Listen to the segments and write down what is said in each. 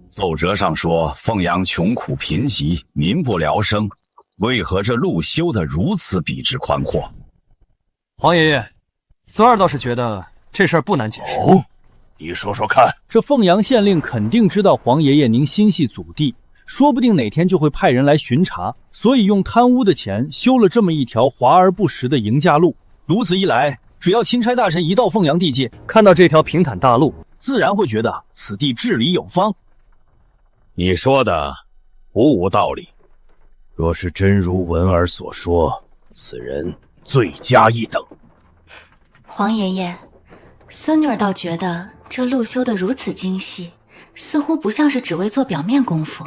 奏折上说凤阳穷苦贫瘠，民不聊生，为何这路修得如此笔直宽阔？皇爷爷，孙儿倒是觉得这事儿不难解释。哦，你说说看。这凤阳县令肯定知道皇爷爷您心系祖地，说不定哪天就会派人来巡查，所以用贪污的钱修了这么一条华而不实的迎驾路。如此一来，只要钦差大臣一到凤阳地界，看到这条平坦大路，自然会觉得此地治理有方。你说的不无道理。若是真如文儿所说，此人罪加一等。皇爷爷，孙女儿倒觉得这路修得如此精细，似乎不像是只为做表面功夫。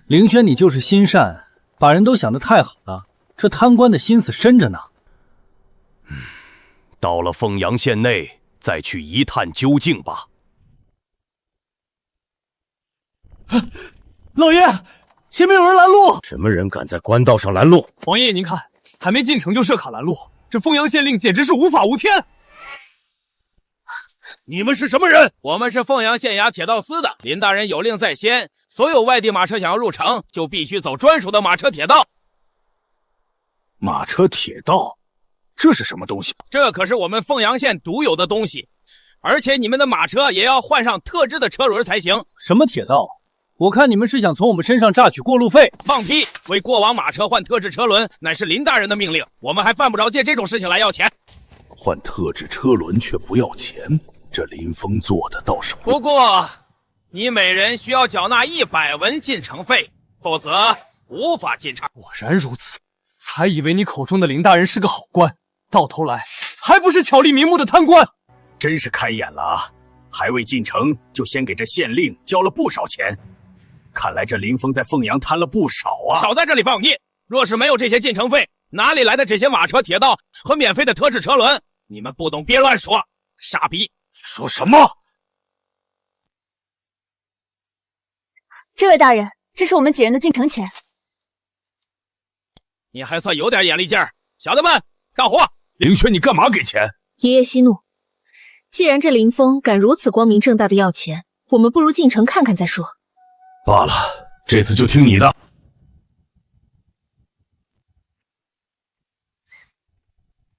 凌轩，你就是心善，把人都想得太好了，这贪官的心思深着呢。到了凤阳县内，再去一探究竟吧。老爷，前面有人拦路！什么人敢在官道上拦路？皇爷爷，您看，还没进城就设卡拦路，这凤阳县令简直是无法无天！你们是什么人？我们是凤阳县衙铁道司的，林大人有令在先，所有外地马车想要入城，就必须走专属的马车铁道。马车铁道？这是什么东西？这可是我们凤阳县独有的东西，而且你们的马车也要换上特制的车轮才行。什么铁道？我看你们是想从我们身上榨取过路费。放屁！为过往马车换特制车轮，乃是林大人的命令，我们还犯不着借这种事情来要钱。换特制车轮却不要钱，这林峰做的倒是不过，你每人需要缴纳100文进城费，否则无法进城。果然如此，还以为你口中的林大人是个好官，到头来还不是巧立名目的贪官。真是开眼了啊！还未进城就先给这县令交了不少钱。看来这林峰在凤阳贪了不少啊！少在这里放屁！若是没有这些进城费，哪里来的这些马车、铁道和免费的特制车轮？你们不懂别乱说，傻逼！说什么？这位大人，这是我们几人的进城钱。你还算有点眼力劲儿，小的们干活！凌轩，你干嘛给钱？爷爷息怒，既然这林峰敢如此光明正大的要钱，我们不如进城看看再说。罢了，这次就听你的。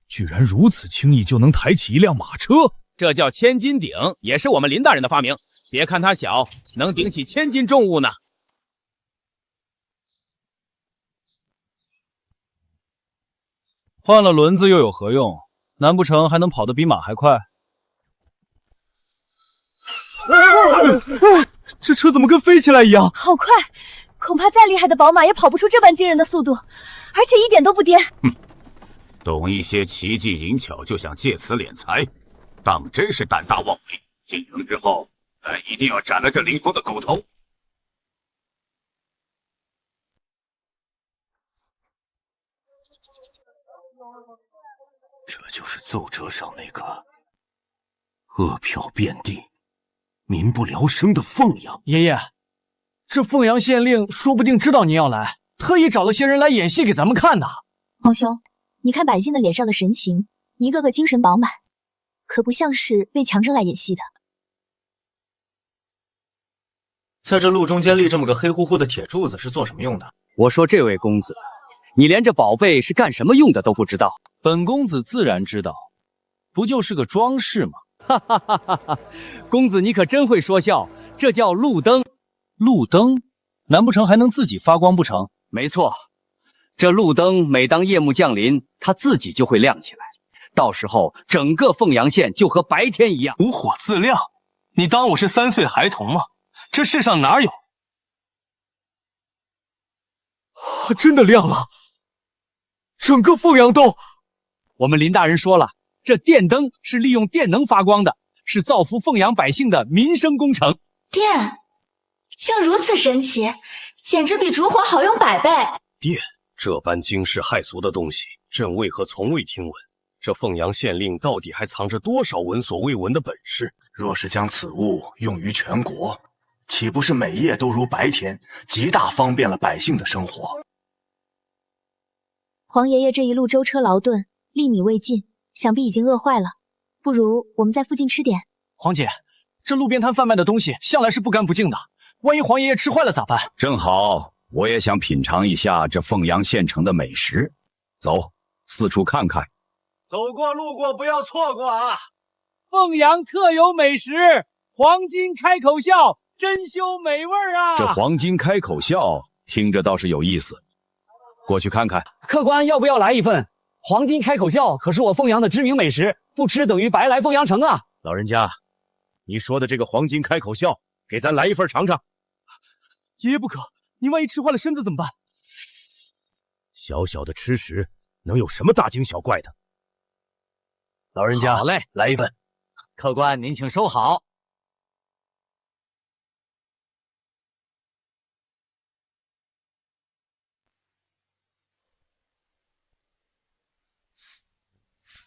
居然如此轻易就能抬起一辆马车，这叫千斤顶，也是我们林大人的发明。别看它小，能顶起1000斤重物呢。换了轮子又有何用？难不成还能跑得比马还快？这车怎么跟飞起来一样？好快，恐怕再厉害的宝马也跑不出这般惊人的速度，而且一点都不颠。懂一些奇技淫巧就想借此敛财，当真是胆大妄为。进城之后，咱一定要斩了这林峰的狗头。这就是奏折上那个恶票遍地、民不聊生的凤阳。爷爷，这凤阳县令说不定知道您要来，特意找了些人来演戏给咱们看呢。皇兄，你看百姓的脸上的神情，一个个精神饱满，可不像是被强征来演戏的。在这路中间立这么个黑乎乎的铁柱子是做什么用的？我说这位公子，你连这宝贝是干什么用的都不知道。本公子自然知道，不就是个装饰吗？哈哈哈哈哈！公子你可真会说笑，这叫路灯。路灯？难不成还能自己发光不成？没错，这路灯每当夜幕降临，它自己就会亮起来，到时候整个凤阳县就和白天一样。无火自亮？你当我是3岁孩童吗？这世上哪有？它真的亮了，整个凤阳都……我们林大人说了，这电灯是利用电能发光的，是造福凤阳百姓的民生工程。电竟如此神奇，简直比烛火好用100倍。电这般惊世骇俗的东西，朕为何从未听闻？这凤阳县令到底还藏着多少闻所未闻的本事？若是将此物用于全国，岂不是每夜都如白天，极大方便了百姓的生活？皇爷爷这一路舟车劳顿，粒米未进，想必已经饿坏了。不如我们在附近吃点。皇姐，这路边摊贩卖的东西向来是不干不净的，万一黄爷爷吃坏了咋办？正好，我也想品尝一下这凤阳县城的美食。走，四处看看。走过路过不要错过啊！凤阳特有美食，黄金开口笑，珍馐美味啊！这黄金开口笑听着倒是有意思，过去看看。客官要不要来一份？黄金开口笑可是我凤阳的知名美食，不吃等于白来凤阳城啊！老人家，你说的这个黄金开口笑，给咱来一份尝尝。爷爷不可，您万一吃坏了身子怎么办？小小的吃食，能有什么大惊小怪的？老人家，好嘞，来一份。客官您请收好。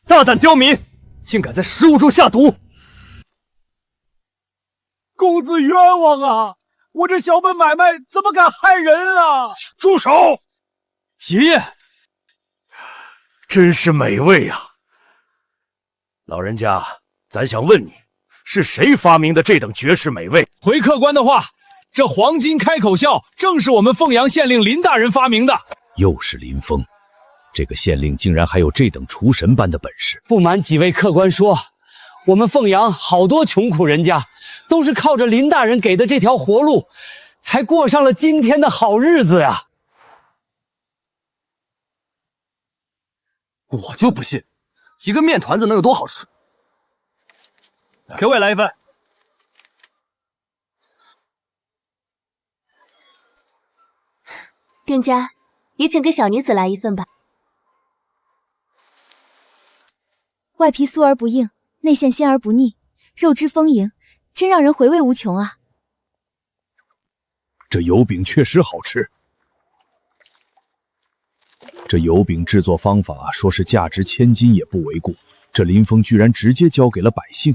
大胆刁民，竟敢在食物中下毒！公子冤枉啊！我这小本买卖怎么敢害人啊！住手！爷爷，真是美味啊！老人家，咱想问你，是谁发明的这等绝世美味？回客官的话，这黄金开口笑正是我们凤阳县令林大人发明的。又是林峰，这个县令竟然还有这等厨神般的本事。不瞒几位客官说，我们凤阳好多穷苦人家，都是靠着林大人给的这条活路，才过上了今天的好日子呀。我就不信，一个面团子能有多好吃？给我也来一份。店家，也请给小女子来一份吧。外皮酥而不硬，内馅鲜而不腻，肉汁丰盈，真让人回味无穷啊！这油饼确实好吃。这油饼制作方法说是价值千金也不为过，这林峰居然直接交给了百姓，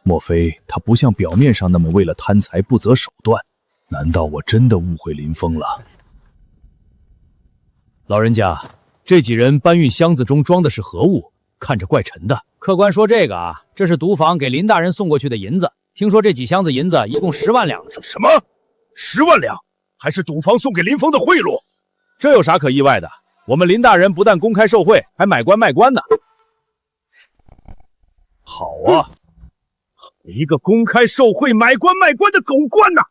莫非他不像表面上那么为了贪财不择手段？难道我真的误会林峰了？老人家，这几人搬运箱子中装的是何物？看着怪沉的。客官说这个啊，这是毒坊给林大人送过去的银子。听说这几箱子银子一共10万两。什么？10万两？还是赌坊送给林峰的贿赂？这有啥可意外的？我们林大人不但公开受贿，还买官卖官呢。好啊，一个公开受贿、买官卖官的狗官呐，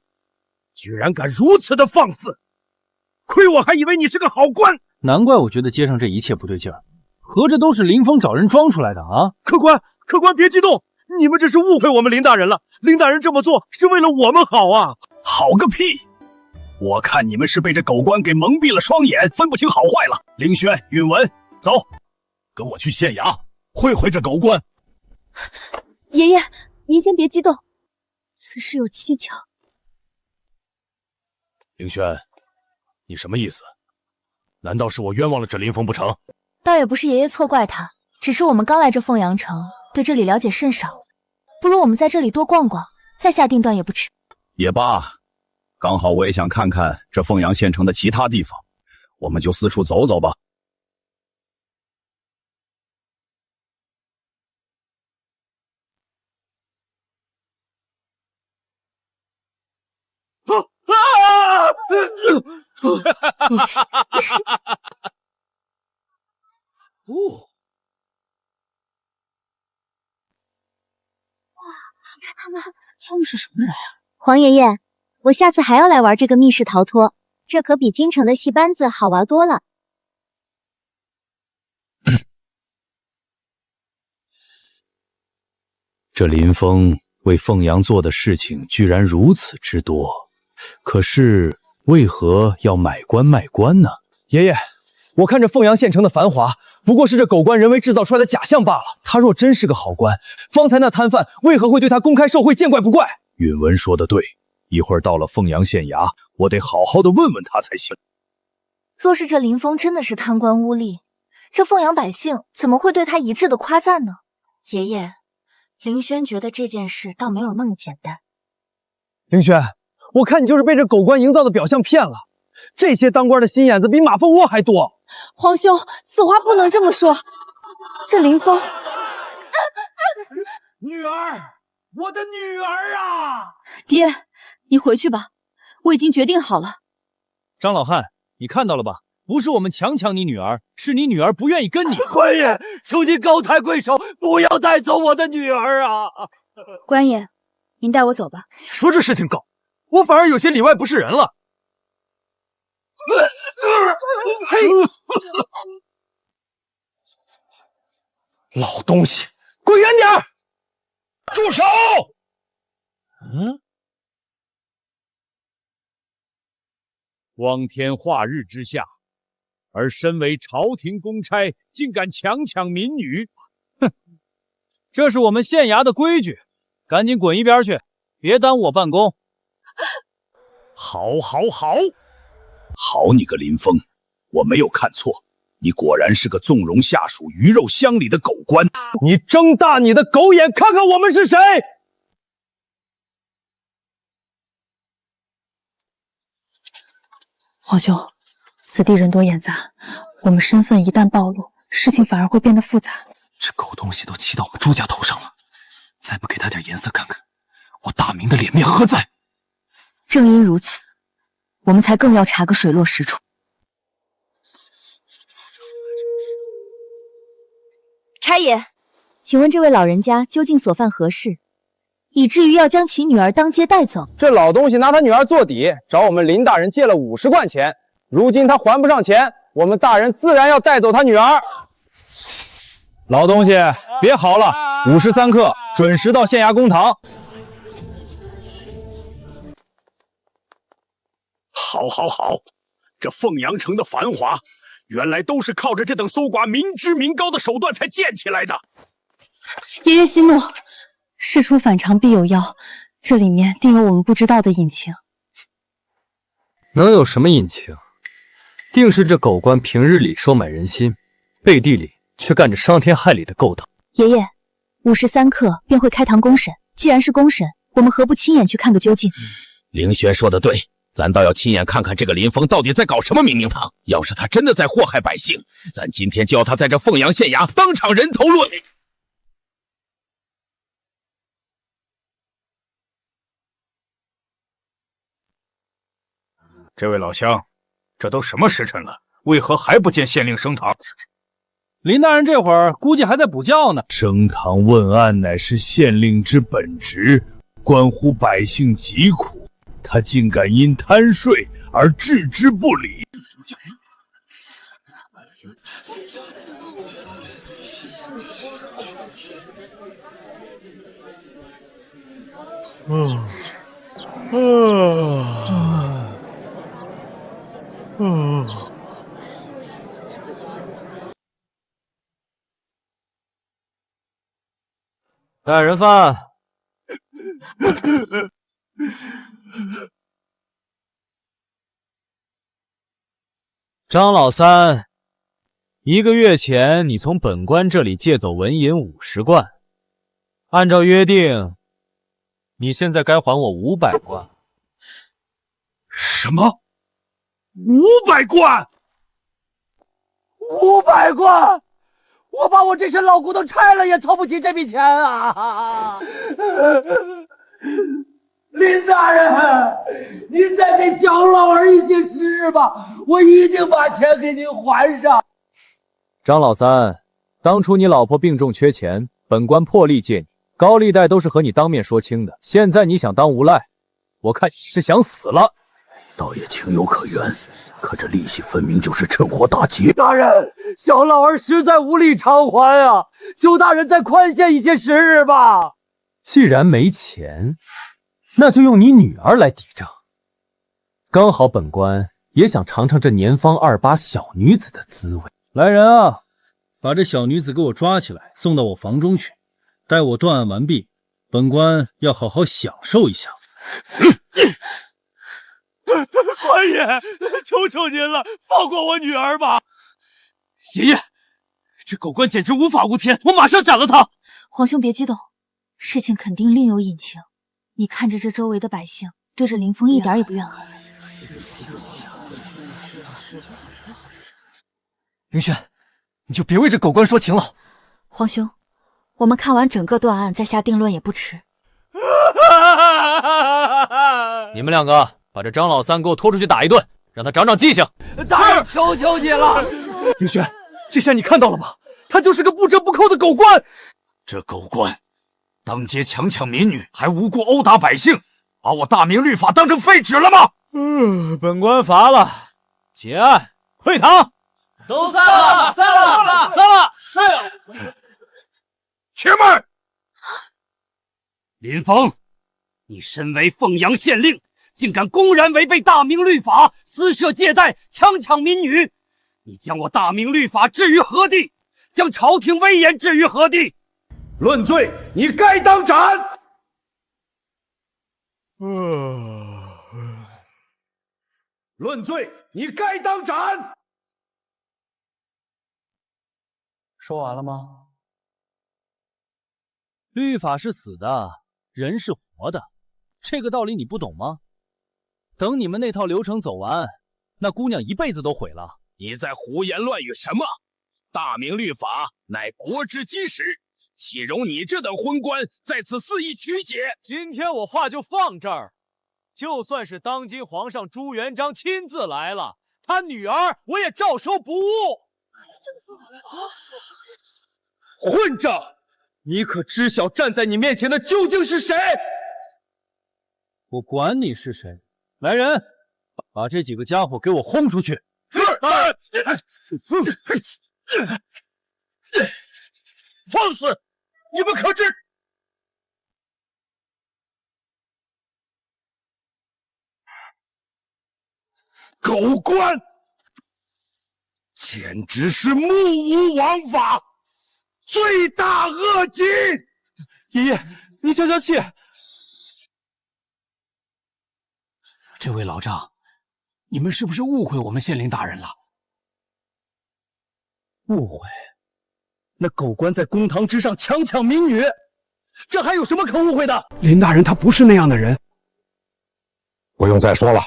居然敢如此的放肆！亏我还以为你是个好官。难怪我觉得街上这一切不对劲儿，合着都是林峰找人装出来的啊！客官别激动，你们这是误会我们林大人了。林大人这么做是为了我们好啊！好个屁！我看你们是被这狗官给蒙蔽了双眼，分不清好坏了。凌轩、允文，走，跟我去县衙会会这狗官。爷爷，您先别激动，此事有蹊跷。凌轩，你什么意思？难道是我冤枉了这林峰不成？倒也不是爷爷错怪他，只是我们刚来这凤阳城，对这里了解甚少，不如我们在这里多逛逛，再下定断也不迟。也罢，刚好我也想看看这凤阳县城的其他地方，我们就四处走走吧。哇，他们是什么人啊？黄爷爷，我下次还要来玩这个密室逃脱，这可比京城的戏班子好玩多了。这林峰为凤阳做的事情居然如此之多，可是为何要买官卖官呢？爷爷，我看这凤阳县城的繁华，不过是这狗官人为制造出来的假象罢了。他若真是个好官，方才那摊贩为何会对他公开受贿，见怪不怪？允文说的对，一会儿到了凤阳县衙，我得好好的问问他才行。若是这林峰真的是贪官污吏，这凤阳百姓怎么会对他一致的夸赞呢？爷爷，凌轩觉得这件事倒没有那么简单。凌轩，我看你就是被这狗官营造的表象骗了。这些当官的心眼子比马蜂窝还多。皇兄，此话不能这么说。这林峰，女儿，我的女儿啊！爹，你回去吧，我已经决定好了。张老汉，你看到了吧？不是我们强抢你女儿，是你女儿不愿意跟你。官爷，求您高抬贵手，不要带走我的女儿啊！官爷，您带我走吧。说这事情搞，我反而有些里外不是人了。老东西，滚远点儿！住手！光天化日之下，而身为朝廷公差，竟敢强抢民女！哼，这是我们县衙的规矩，赶紧滚一边去，别耽误我办公。好，好，好！好你个林峰，我没有看错，你果然是个纵容下属、鱼肉乡里的狗官。你睁大你的狗眼，看看我们是谁！皇兄，此地人多眼杂，我们身份一旦暴露，事情反而会变得复杂。这狗东西都骑到我们朱家头上了，再不给他点颜色看看，我大明的脸面何在？正因如此，我们才更要查个水落石出。差爷，请问这位老人家究竟所犯何事，以至于要将其女儿当街带走？这老东西拿他女儿做底，找我们林大人借了50贯钱，如今他还不上钱，我们大人自然要带走他女儿。老东西，别嚎了，53刻准时到县衙公堂。好，好，好！这凤阳城的繁华，原来都是靠着这等搜刮民脂民膏的手段才建起来的。爷爷息怒，事出反常必有妖，这里面定有我们不知道的隐情。能有什么隐情？定是这狗官平日里收买人心，背地里却干着伤天害理的勾当。爷爷，53刻便会开堂公审，既然是公审，我们何不亲眼去看个究竟？凌轩说的对，咱倒要亲眼看看这个林峰到底在搞什么明明堂。要是他真的在祸害百姓，咱今天就要他在这凤阳县衙当场人头落地。这位老乡，这都什么时辰了，为何还不见县令升堂？林大人这会儿估计还在补觉呢。升堂问案乃是县令之本职，关乎百姓疾苦，他竟敢因贪税而置之不理。来人犯。张老三，1个月前你从本官这里借走纹银50贯，按照约定，你现在该还我500贯。什么？500贯？500贯！我把我这身老骨头拆了也凑不齐这笔钱啊！林大人，您再给小老儿一些时日吧，我一定把钱给您还上。张老三，当初你老婆病重缺钱，本官破例借你，高利贷都是和你当面说清的。现在你想当无赖，我看你是想死了。倒也情有可原，可这利息分明就是趁火打劫。大人，小老儿实在无力偿还啊，求大人再宽限一些时日吧。既然没钱，那就用你女儿来抵账。刚好本官也想尝尝这年方28小女子的滋味。来人啊，把这小女子给我抓起来，送到我房中去。待我断案完毕，本官要好好享受一下。官爷，求求您了，放过我女儿吧！爷爷，这狗官简直无法无天，我马上斩了他！皇兄别激动，事情肯定另有隐情。你看着这周围的百姓，对这林峰一点也不怨恨。凌轩，你就别为这狗官说情了。皇兄，我们看完整个断案再下定论也不迟。你们2个把这张老三给我拖出去打一顿，让他长长记性。大人，求求你了！凌轩，这下你看到了吧？他就是个不折不扣的狗官。这狗官当街强抢民女，还无故殴打百姓，把我大明律法当成废纸了吗？本官罚了，结案，会堂。都散了，散了，散了！且慢！林峰，你身为凤阳县令，竟敢公然违背大明律法，私设借贷，强抢民女！你将我大明律法置于何地？将朝廷威严置于何地？论罪，你该当斩！论罪，你该当斩！说完了吗？律法是死的，人是活的，这个道理你不懂吗？等你们那套流程走完，那姑娘一辈子都毁了。你在胡言乱语什么？大明律法乃国之基石，岂容你这等昏官在此肆意曲解？今天我话就放这儿，就算是当今皇上朱元璋亲自来了，他女儿我也照收不误。混账！你可知晓站在你面前的究竟是谁？我管你是谁，来人，把这几个家伙给我轰出去！是。放肆！你们可知？狗官，简直是目无王法，罪大恶极！爷爷，你消消气。这位老丈，你们是不是误会我们县令大人了？误会？那狗官在公堂之上强抢民女，这还有什么可误会的？林大人他不是那样的人。不用再说了。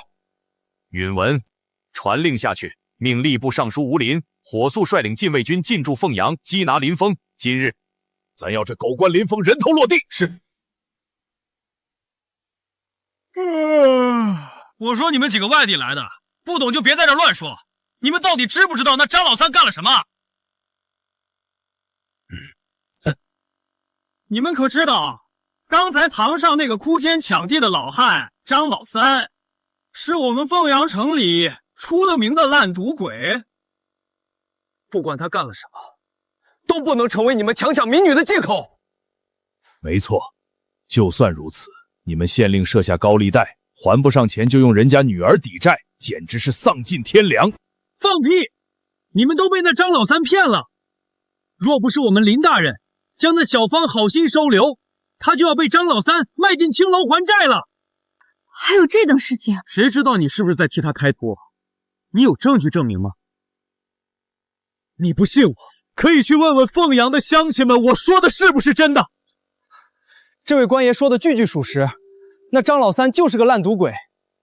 允文，传令下去，命吏部尚书吴林火速率领禁卫军进驻凤阳，缉拿林峰。今日，咱要这狗官林峰人头落地。是。我说你们几个外地来的，不懂就别在这乱说。你们到底知不知道那张老三干了什么？你们可知道，刚才堂上那个哭天抢地的老汉张老三，是我们凤阳城里出了名的烂赌鬼。不管他干了什么，都不能成为你们强抢民女的借口。没错，就算如此，你们县令设下高利贷，还不上钱就用人家女儿抵债，简直是丧尽天良。放屁！你们都被那张老三骗了。若不是我们林大人将那小芳好心收留，他就要被张老三卖进青楼还债了。还有这等事情？谁知道你是不是在替他开脱？你有证据证明吗？你不信我，可以去问问凤阳的乡亲们，我说的是不是真的？这位官爷说的句句属实，那张老三就是个烂赌鬼，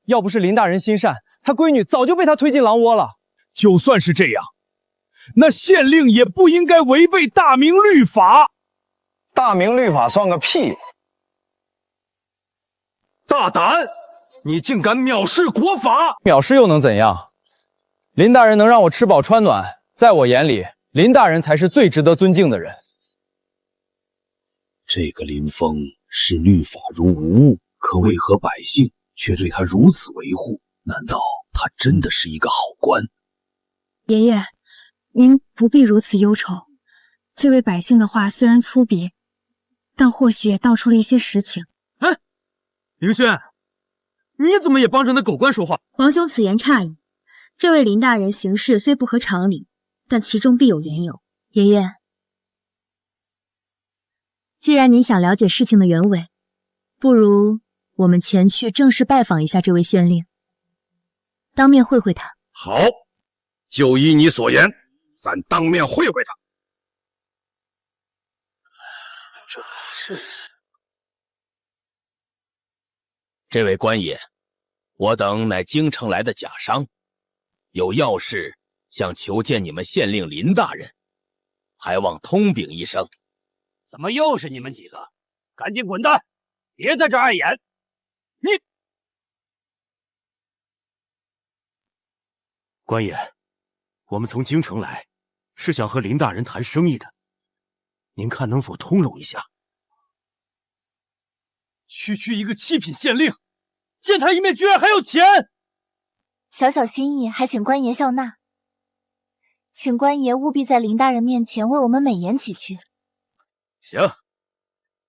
要不是林大人心善，他闺女早就被他推进狼窝了。就算是这样，那县令也不应该违背大明律法。大明律法算个屁！大胆！你竟敢藐视国法！藐视又能怎样？林大人能让我吃饱穿暖，在我眼里，林大人才是最值得尊敬的人。这个林峰视律法如无物，可为何百姓却对他如此维护？难道他真的是一个好官？爷爷，您不必如此忧愁。这位百姓的话虽然粗鄙，但或许也道出了一些实情。哎，凌轩，你怎么也帮着那狗官说话？皇兄此言差矣。这位林大人行事虽不合常理，但其中必有缘由。爷爷，既然您想了解事情的原委，不如我们前去正式拜访一下这位县令，当面会会他。好，就依你所言，咱当面会会他。这位官爷，我等乃京城来的假商，有要事想求见你们县令林大人，还望通禀一声。怎么又是你们几个？赶紧滚蛋！别在这碍眼！官爷，我们从京城来，是想和林大人谈生意的，您看能否通融一下？区一个7品县令，见他一面居然还要钱！小小心意，还请官爷笑纳。请官爷务必在林大人面前为我们美言几句。行，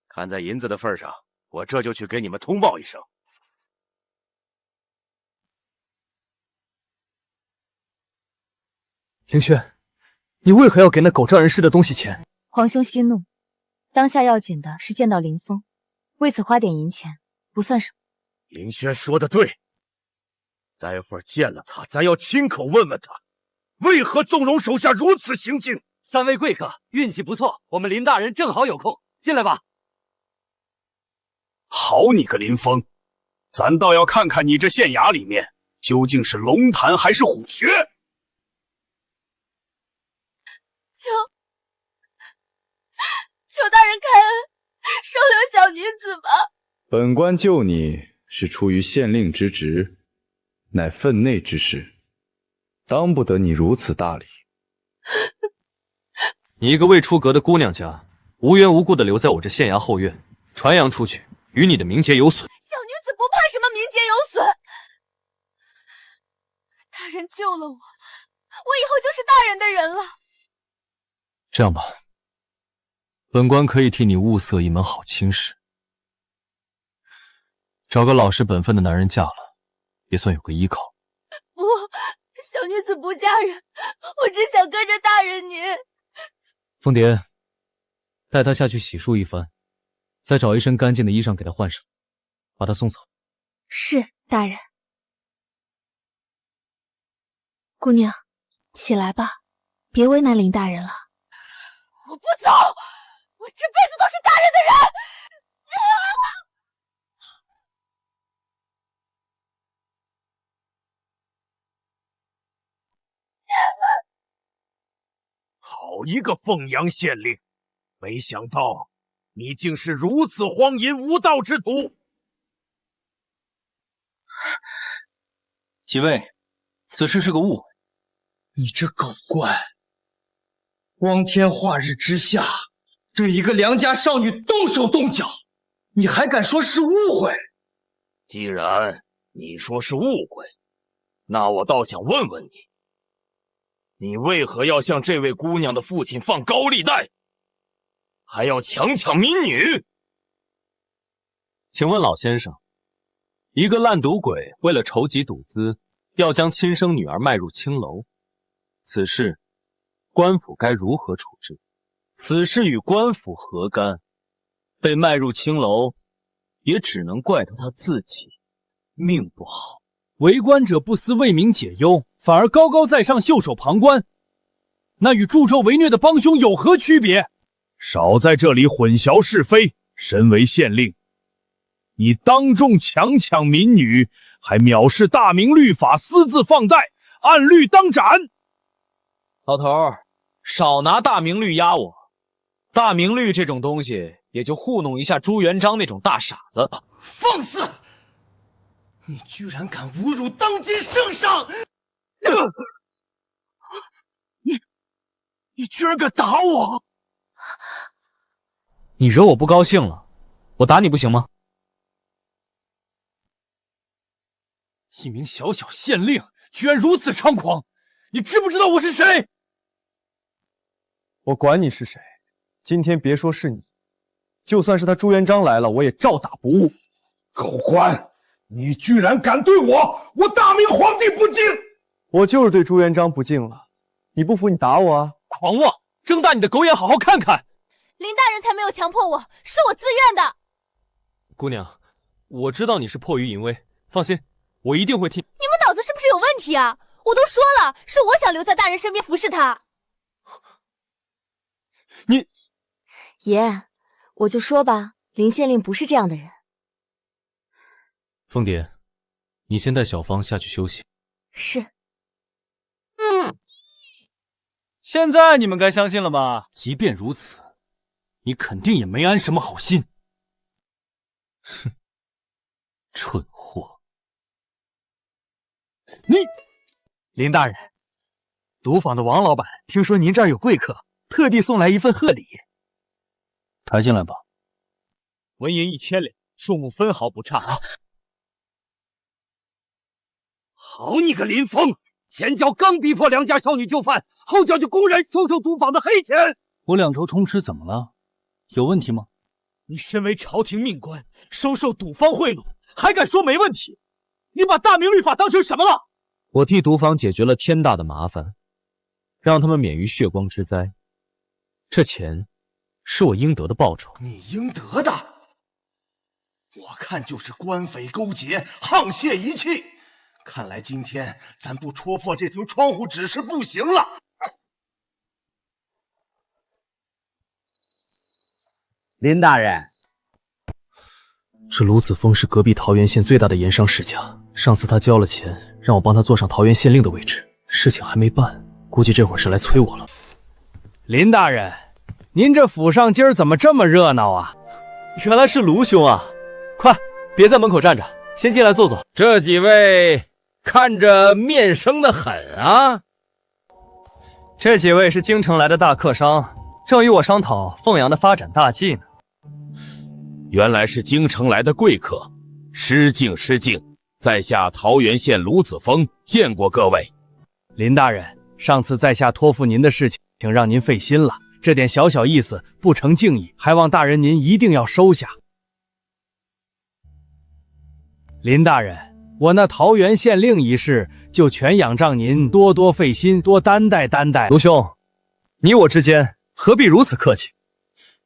看在银子的份上，我这就去给你们通报一声。凌轩，你为何要给那狗仗人势的东西钱？皇兄息怒，当下要紧的是见到林峰，为此花点银钱不算什么。凌轩说的对，待会儿见了他，咱要亲口问问他，为何纵容手下如此行径。3位贵客运气不错，我们林大人正好有空，进来吧。好你个林峰，咱倒要看看你这县衙里面究竟是龙潭还是虎穴。求大人开恩，收留小女子吧。本官救你是出于县令之职，乃分内之事，当不得你如此大礼。你一个未出阁的姑娘家，无缘无故的留在我这县衙后院，传扬出去，与你的名节有损。小女子不怕什么名节有损，大人救了我，我以后就是大人的人了。这样吧，本官可以替你物色一门好亲事，找个老实本分的男人嫁了，也算有个依靠。不，小女子不嫁人，我只想跟着大人您。凤蝶，带她下去洗漱一番，再找一身干净的衣裳给她换上，把她送走。是，大人。姑娘，起来吧，别为难林大人了。我不走，我这辈子都是大人的人。好一个凤阳县令，没想到你竟是如此荒淫无道之徒。几位，此事是个误会。你这狗官，光天化日之下对一个良家少女动手动脚，你还敢说是误会？既然你说是误会，那我倒想问问你，你为何要向这位姑娘的父亲放高利贷，还要强抢民女？请问老先生，一个烂赌鬼为了筹集赌资，要将亲生女儿卖入青楼，此事官府该如何处置？此事与官府何干？被卖入青楼，也只能怪他自己命不好。为官者不思为民解忧，反而高高在上袖手旁观，那与助纣为虐的帮凶有何区别？少在这里混淆是非！身为县令，你当众强抢民女，还藐视大明律法，私自放贷，按律当斩！老头儿，少拿大明律压我。大明律这种东西，也就糊弄一下朱元璋那种大傻子。放肆！你居然敢侮辱当今圣上！你居然敢打我！你惹我不高兴了，我打你不行吗？一名小小县令居然如此猖狂，你知不知道我是谁？我管你是谁，今天别说是你，就算是他朱元璋来了，我也照打不误。狗官，你居然敢对我大明皇帝不敬！我就是对朱元璋不敬了，你不服你打我啊！狂妄，睁大你的狗眼好好看看！林大人才没有强迫我，是我自愿的。姑娘，我知道你是迫于淫威，放心，我一定会替。你们脑子是不是有问题啊？我都说了，是我想留在大人身边服侍他。你，爷，我就说吧，林县令不是这样的人。凤蝶，你先带小芳下去休息。是。现在你们该相信了吧？即便如此，你肯定也没安什么好心。哼，蠢货！林大人，赌坊的王老板听说您这儿有贵客，特地送来一份贺礼。抬进来吧。纹银1000两，数目分毫不差。好你个林峰，前脚刚逼迫良家少女就范，后脚就公然收受赌坊的黑钱。我两头通吃怎么了？有问题吗？你身为朝廷命官，收受赌方贿赂，还敢说没问题？你把大明律法当成什么了？我替赌坊解决了天大的麻烦，让他们免于血光之灾。这钱是我应得的报酬。你应得的？我看就是官匪勾结，沆瀣一气。看来今天咱不戳破这层窗户纸是不行了。林大人，这卢子峰是隔壁桃源县最大的盐商世家，上次他交了钱，让我帮他坐上桃源县令的位置，事情还没办，估计这会儿是来催我了。林大人，您这府上今儿怎么这么热闹啊？原来是卢兄啊！快，别在门口站着，先进来坐坐。这几位看着面生的很啊。这几位是京城来的大客商，正与我商讨凤阳的发展大计呢。原来是京城来的贵客，失敬失敬，在下桃源县卢子峰，见过各位。林大人，上次在下托付您的事情，请让您费心了，这点小小意思不成敬意，还望大人您一定要收下。林大人，我那桃源县令一事，就全仰仗您多多费心，多担待担待。卢兄，你我之间何必如此客气？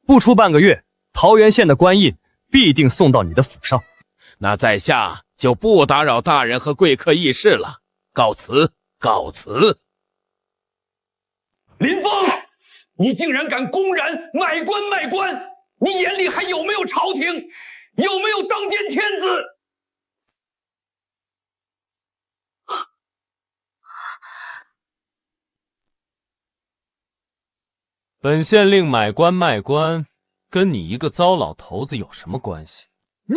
不出半个月，桃源县的官印必定送到你的府上。那在下就不打扰大人和贵客议事了，告辞，告辞。林峰，你竟然敢公然买官卖官，你眼里还有没有朝廷？有没有当今天子？本县令买官卖官，跟你一个糟老头子有什么关系？你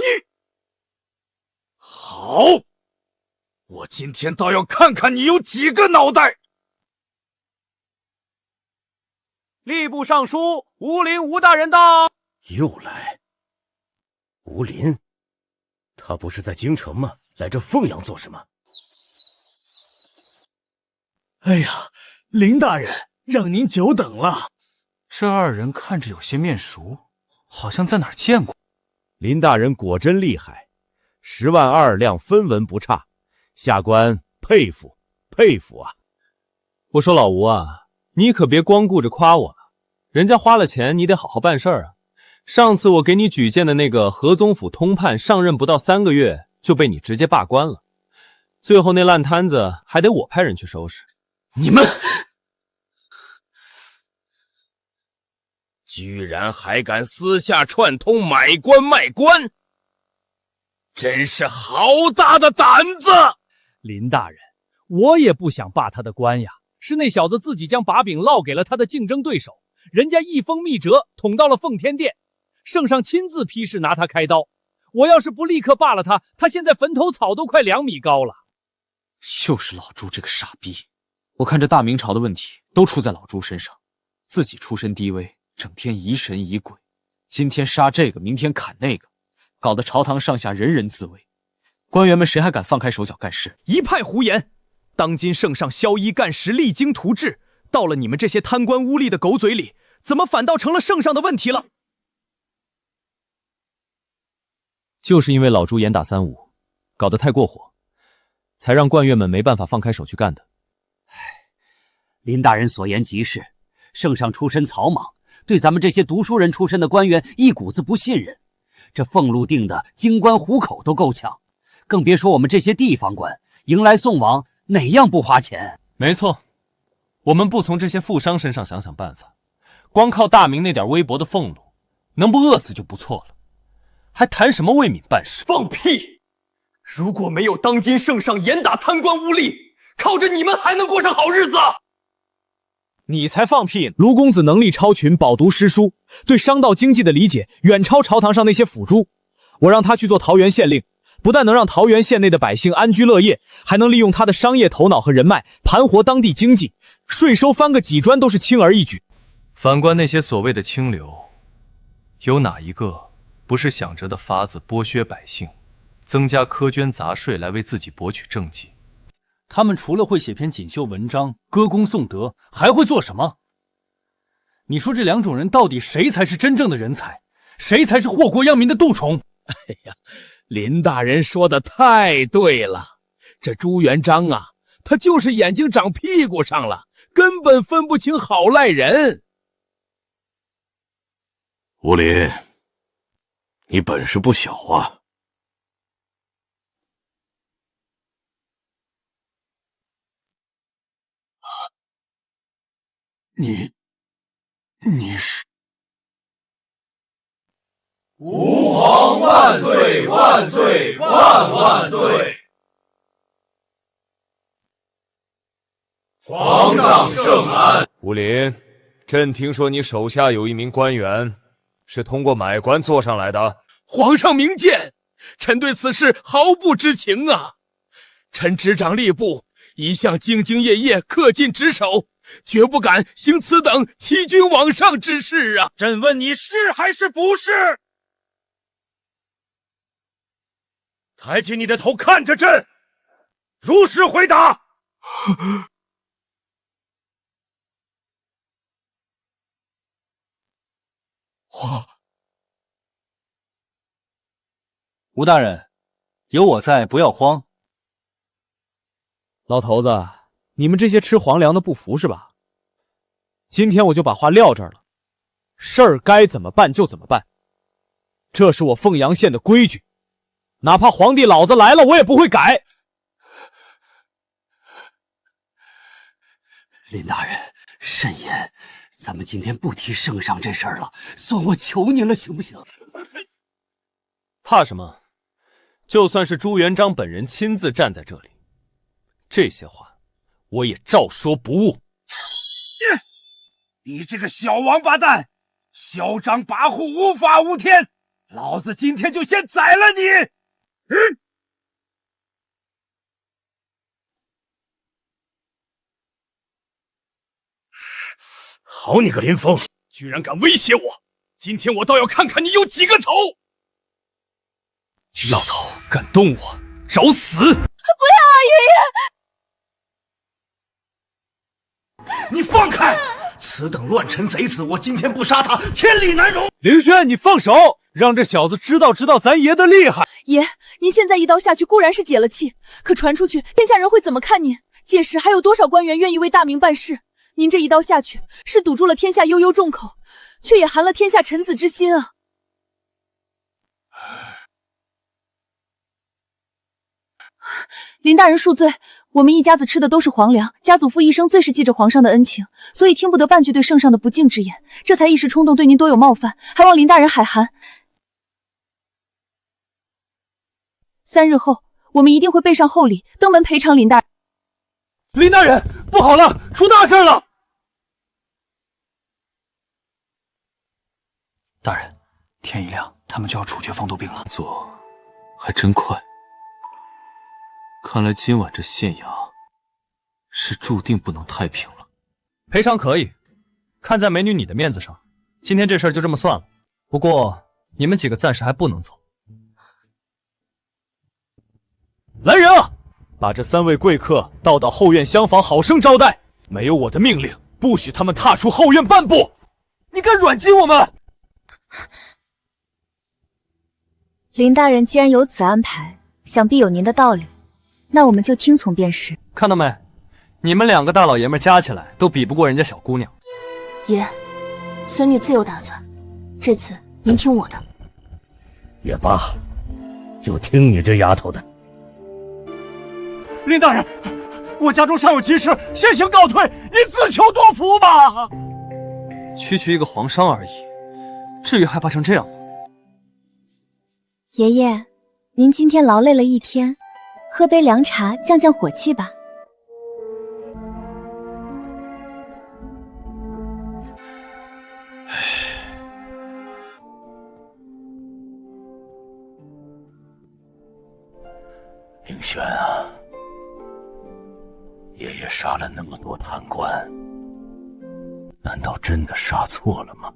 好，我今天倒要看看你有几个脑袋！吏部尚书吴林吴大人到。又来？吴林？他不是在京城吗？来这凤阳做什么？哎呀，林大人，让您久等了。这二人看着有些面熟，好像在哪儿见过。林大人果真厉害，10万2两分文不差，下官佩服佩服啊！我说老吴啊，你可别光顾着夸我了，人家花了钱，你得好好办事儿啊。上次我给你举荐的那个河宗府通判，上任不到3个月就被你直接罢官了，最后那烂摊子还得我派人去收拾。你们居然还敢私下串通买官卖官，真是好大的胆子！林大人，我也不想罢他的官呀，是那小子自己将把柄落给了他的竞争对手，人家一封密折捅到了奉天殿，圣上亲自批示拿他开刀。我要是不立刻罢了他，他现在坟头草都快2米高了。又是老朱这个傻逼！我看这大明朝的问题都出在老朱身上，自己出身低微，整天疑神疑鬼，今天杀这个，明天砍那个，搞得朝堂上下人人自危，官员们谁还敢放开手脚干事？一派胡言！当今圣上宵衣干食，励精图治，到了你们这些贪官污吏的狗嘴里，怎么反倒成了圣上的问题了？就是因为老朱严打3-5，搞得太过火，才让官员们没办法放开手去干的。林大人所言极是，圣上出身草莽，对咱们这些读书人出身的官员一股子不信任。这俸禄定的京官糊口都够呛，更别说我们这些地方官，迎来送往哪样不花钱？没错，我们不从这些富商身上想想办法，光靠大明那点微薄的俸禄，能不饿死就不错了，还谈什么为民办事？放屁！如果没有当今圣上严打贪官污吏，靠着你们还能过上好日子？你才放屁！卢公子能力超群，饱读诗书，对商道经济的理解远超朝堂上那些腐猪。我让他去做桃源县令，不但能让桃源县内的百姓安居乐业，还能利用他的商业头脑和人脉盘活当地经济，税收翻个几砖都是轻而易举。反观那些所谓的清流，有哪一个不是想着的法子剥削百姓，增加苛捐杂税来为自己博取政绩？他们除了会写篇锦绣文章歌功颂德，还会做什么？你说这两种人到底谁才是真正的人才，谁才是祸国殃民的蠹虫？哎呀，林大人说的太对了，这朱元璋啊，他就是眼睛长屁股上了，根本分不清好赖人。吴林，你本事不小啊！你是？吾皇万岁万岁万万岁！皇上圣安。吴林，朕听说你手下有一名官员是通过买官做上来的。皇上明鉴，臣对此事毫不知情啊！臣执掌吏部，一向兢兢业业，恪尽职守，绝不敢行此等欺君罔上之事啊！朕问你是还是不是？抬起你的头，看着朕，如实回答。吴大人，有我在，不要慌。老头子，你们这些吃皇粮的不服是吧？今天我就把话撂这儿了，事儿该怎么办就怎么办，这是我凤阳县的规矩，哪怕皇帝老子来了，我也不会改。林大人，慎言，咱们今天不提圣上这事儿了，算我求您了，行不行？怕什么？就算是朱元璋本人亲自站在这里，这些话我也照说不误。你这个小王八蛋，嚣张跋扈，无法无天！老子今天就先宰了你！好你个林峰，居然敢威胁我！今天我倒要看看你有几个头！老头敢动我，找死！不要啊，爷爷！你放开！此等乱臣贼子，我今天不杀他，天理难容！凌轩，你放手，让这小子知道咱爷的厉害！爷，您现在一刀下去固然是解了气，可传出去，天下人会怎么看您？届时还有多少官员愿意为大明办事？您这一刀下去，是堵住了天下悠悠众口，却也寒了天下臣子之心啊！林大人恕罪，我们一家子吃的都是皇粮，家祖父一生最是记着皇上的恩情，所以听不得半句对圣上的不敬之言，这才一时冲动对您多有冒犯，还望林大人海涵。3日后，我们一定会备上厚礼，登门赔偿林大人。林大人，不好了，出大事了！大人，天一亮，他们就要处决风毒兵了。做还真快。看来今晚这县衙是注定不能太平了。赔偿可以，看在美女你的面子上，今天这事儿就这么算了。不过你们几个暂时还不能走。来人啊，把这3位贵客带到后院厢房，好生招待。没有我的命令，不许他们踏出后院半步。你敢软禁我们？林大人既然有此安排，想必有您的道理。那我们就听从便是。看到没，你们2个大老爷们加起来都比不过人家小姑娘。爷，孙女自有打算，这次您听我的。也罢，就听你这丫头的。林大人，我家中尚有急事，先行告退，您自求多福吧。区一个皇商而已，至于害怕成这样吗？爷爷，您今天劳累了一天，喝杯凉茶降降火气吧。爷爷杀了那么多贪官，难道真的杀错了吗？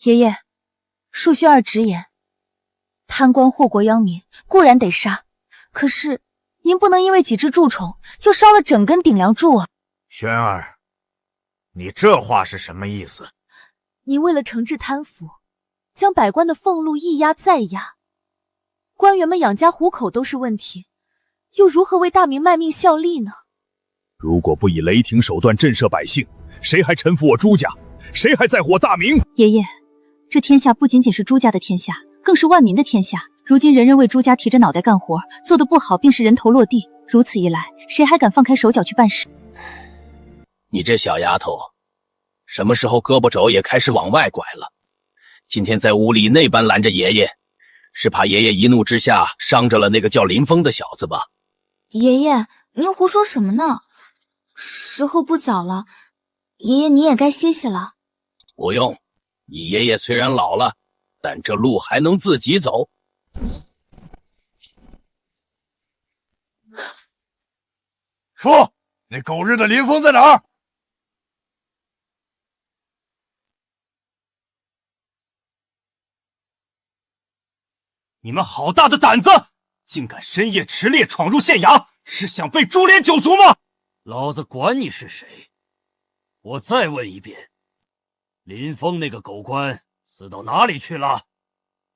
爷爷，恕萱儿直言，贪官祸国殃民固然得杀，可是您不能因为几只蛀虫就烧了整根顶梁柱啊！萱儿，你这话是什么意思？您为了惩治贪腐，将百官的俸禄一压再压，官员们养家糊口都是问题，又如何为大明卖命效力呢？如果不以雷霆手段震慑百姓，谁还臣服我朱家？谁还在乎我大明？爷爷，这天下不仅仅是朱家的天下，更是万民的天下。如今人人为朱家提着脑袋干活，做得不好便是人头落地。如此一来，谁还敢放开手脚去办事？你这小丫头，什么时候胳膊肘也开始往外拐了？今天在屋里那般拦着爷爷，是怕爷爷一怒之下伤着了那个叫林峰的小子吧？爷爷，您胡说什么呢？时候不早了，爷爷你也该歇歇了。不用，你爷爷虽然老了，但这路还能自己走。说，那狗日的林峰在哪儿？你们好大的胆子，竟敢深夜持猎闯入县衙，是想被株连九族吗？老子管你是谁！我再问一遍，林峰那个狗官死到哪里去了？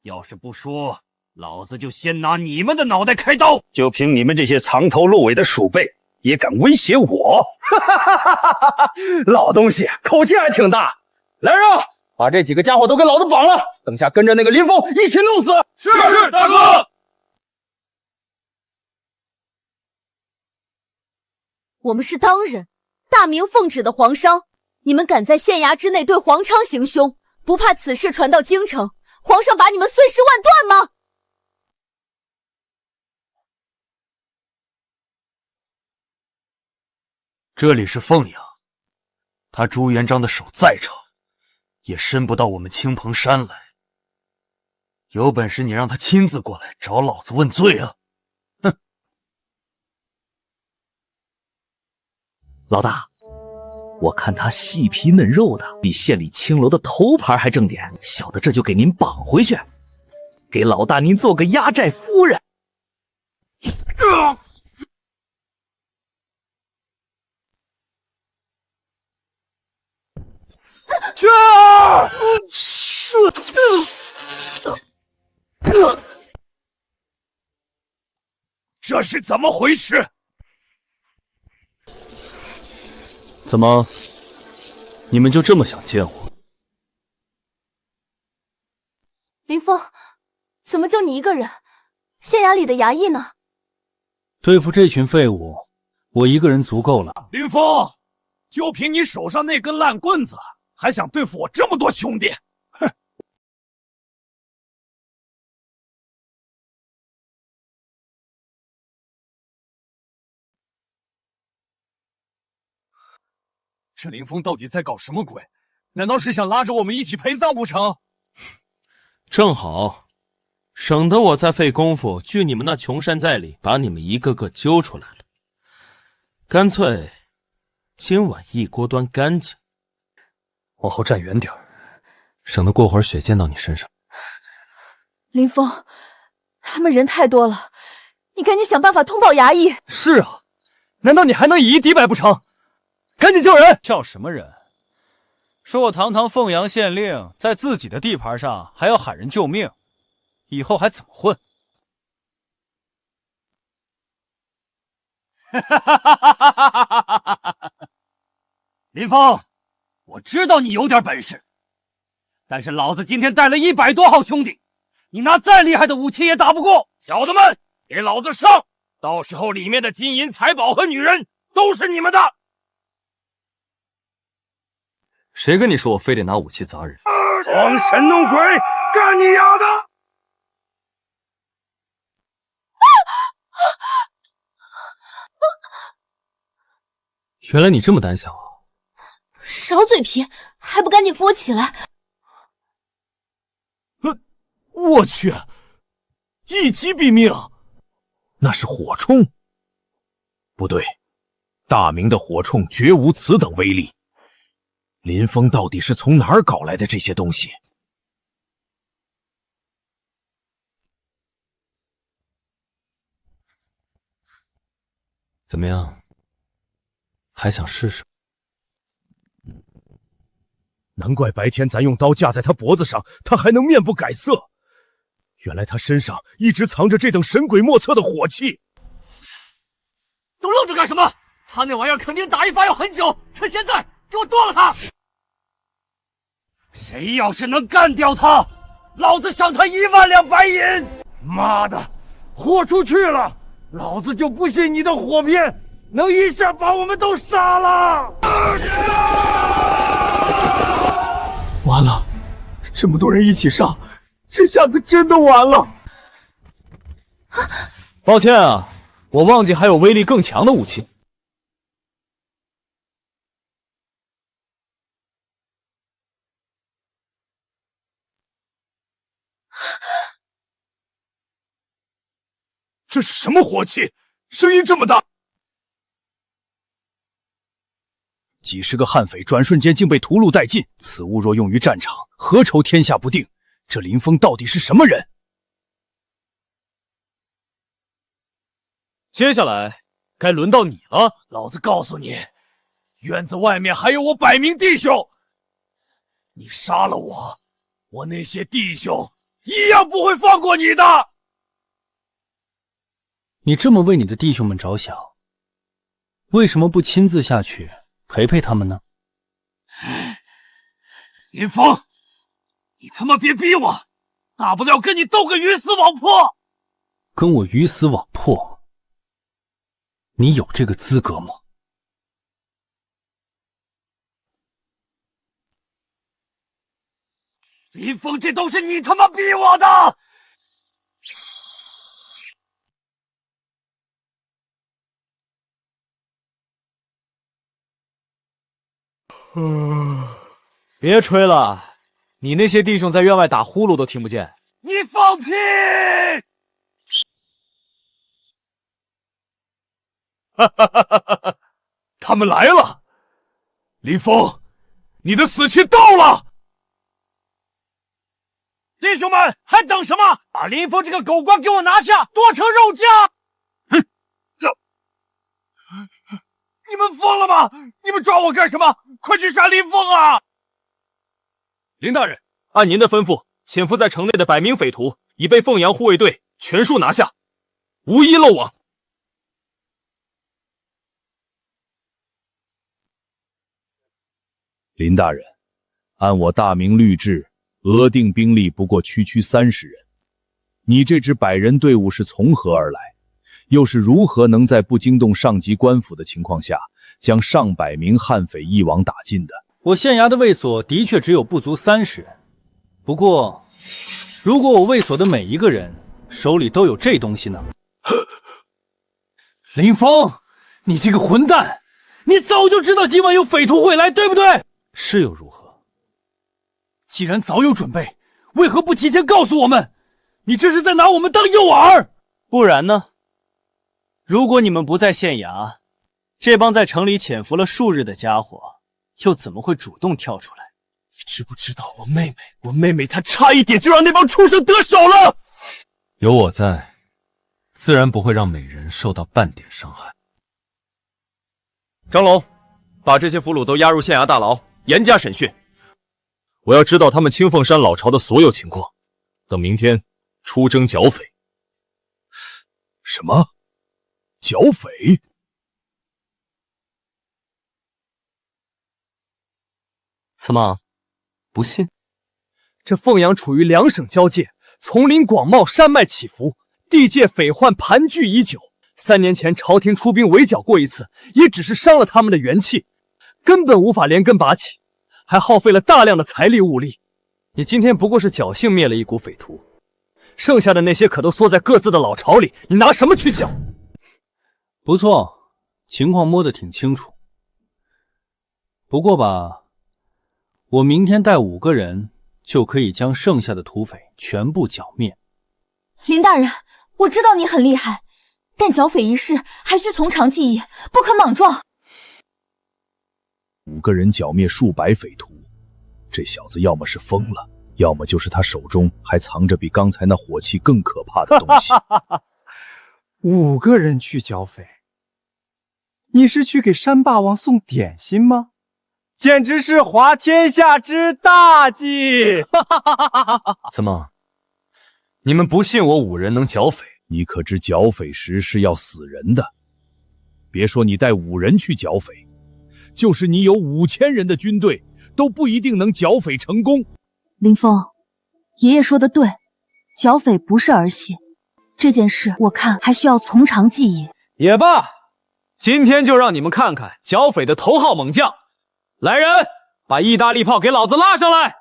要是不说，老子就先拿你们的脑袋开刀！就凭你们这些藏头露尾的鼠辈，也敢威胁我？老东西口气还挺大！来人，把这几个家伙都给老子绑了，等下跟着那个林峰一起弄死！是大哥。我们是当人，大明奉旨的皇商，你们敢在县衙之内对皇昌行凶，不怕此事传到京城，皇上把你们碎尸万段吗？这里是凤阳，他朱元璋的手再长，也伸不到我们青蓬山来。有本事你让他亲自过来找老子问罪啊！哼！老大，我看他细皮嫩肉的，比县里青楼的头牌还正点，小的这就给您绑回去，给老大您做个压寨夫人。去啊！这是怎么回事？怎么，你们就这么想见我？林峰，怎么就你一个人？县衙里的衙役呢？对付这群废物，我一个人足够了。林峰，就凭你手上那根烂棍子，还想对付我这么多兄弟？哼！这林峰到底在搞什么鬼？难道是想拉着我们一起陪葬不成？正好，省得我再费功夫锯你们那穷山寨里，把你们一个个揪出来了。干脆今晚一锅端干净。往后站远点，省得过会儿血溅到你身上。林峰，他们人太多了，你赶紧想办法通报衙役。是啊，难道你还能以一敌百不成？赶紧叫人！叫什么人？说我堂堂凤阳县令，在自己的地盘上还要喊人救命，以后还怎么混？林峰，我知道你有点本事，但是老子今天带了100多号兄弟，你拿再厉害的武器也打不过。小子们，给老子上！到时候里面的金银财宝和女人都是你们的。谁跟你说我非得拿武器砸人？装神弄鬼，干你丫的！原来你这么胆小啊！少嘴皮，还不赶紧扶我起来！我去，一击毙命！那是火铳？不对，大明的火铳绝无此等威力。林峰到底是从哪儿搞来的这些东西？怎么样？还想试试？难怪白天咱用刀架在他脖子上，他还能面不改色。原来他身上一直藏着这等神鬼莫测的火气。都愣着干什么？他那玩意儿肯定打一发要很久，趁现在给我剁了他！谁要是能干掉他，老子赏他1万两白银！妈的，豁出去了！老子就不信你的火片能一下把我们都杀了！完了，这么多人一起上，这下子真的完了。抱歉啊，我忘记还有威力更强的武器。这是什么火器？声音这么大！几十个悍匪转瞬间竟被屠戮殆尽，此物若用于战场，何愁天下不定？这林峰到底是什么人？接下来该轮到你了。老子告诉你，院子外面还有我100名弟兄，你杀了我，我那些弟兄一样不会放过你的。你这么为你的弟兄们着想，为什么不亲自下去陪陪他们呢？林峰，你他妈别逼我，大不了跟你斗个鱼死网破。跟我鱼死网破？你有这个资格吗？林峰，这都是你他妈逼我的！别吹了，你那些弟兄在院外打呼噜都听不见。你放屁！哈哈哈哈哈！他们来了，林峰，你的死期到了！弟兄们，还等什么？把林峰这个狗官给我拿下，剁成肉酱！哼！你们疯了吗？你们抓我干什么？快去杀林峰啊！林大人，按您的吩咐，潜伏在城内的100名匪徒已被凤阳护卫队全数拿下，无一漏网。林大人，按我大明律制，额定兵力不过区30人。你这支100人队伍是从何而来？又是如何能在不惊动上级官府的情况下，将上百名悍匪一网打尽的？我县衙的卫所的确只有不足30人，不过，如果我卫所的每一个人手里都有这东西呢？林峰，你这个混蛋，你早就知道今晚有匪徒会来，对不对？是又如何？既然早有准备，为何不提前告诉我们？你这是在拿我们当诱饵？不然呢？如果你们不在县衙，这帮在城里潜伏了数日的家伙，又怎么会主动跳出来？你知不知道我妹妹她差一点就让那帮畜生得手了？有我在，自然不会让美人受到半点伤害。张龙，把这些俘虏都押入县衙大牢，严加审讯。我要知道他们清凤山老巢的所有情况，等明天出征剿匪。什么？剿匪？怎么，不信？这凤阳处于2省交界，丛林广袤，山脉起伏，地界匪患盘踞已久。3年前朝廷出兵围剿过一次，也只是伤了他们的元气，根本无法连根拔起，还耗费了大量的财力物力。你今天不过是侥幸灭了一股匪徒，剩下的那些可都缩在各自的老巢里，你拿什么去剿？不错，情况摸得挺清楚。不过吧，我明天带5个人就可以将剩下的土匪全部剿灭。林大人，我知道你很厉害，但剿匪一事还需从长计议，不可莽撞。5个人剿灭数百匪徒，这小子要么是疯了，要么就是他手中还藏着比刚才那火器更可怕的东西。5个人去剿匪，你是去给山霸王送点心吗？简直是滑天下之大稽！怎么？你们不信我5人能剿匪？你可知剿匪时是要死人的？别说你带5人去剿匪，就是你有5000人的军队，都不一定能剿匪成功。林峰，爷爷说的对，剿匪不是儿戏，这件事我看还需要从长计议。也罢，今天就让你们看看剿匪的头号猛将。来人，把意大利炮给老子拉上来！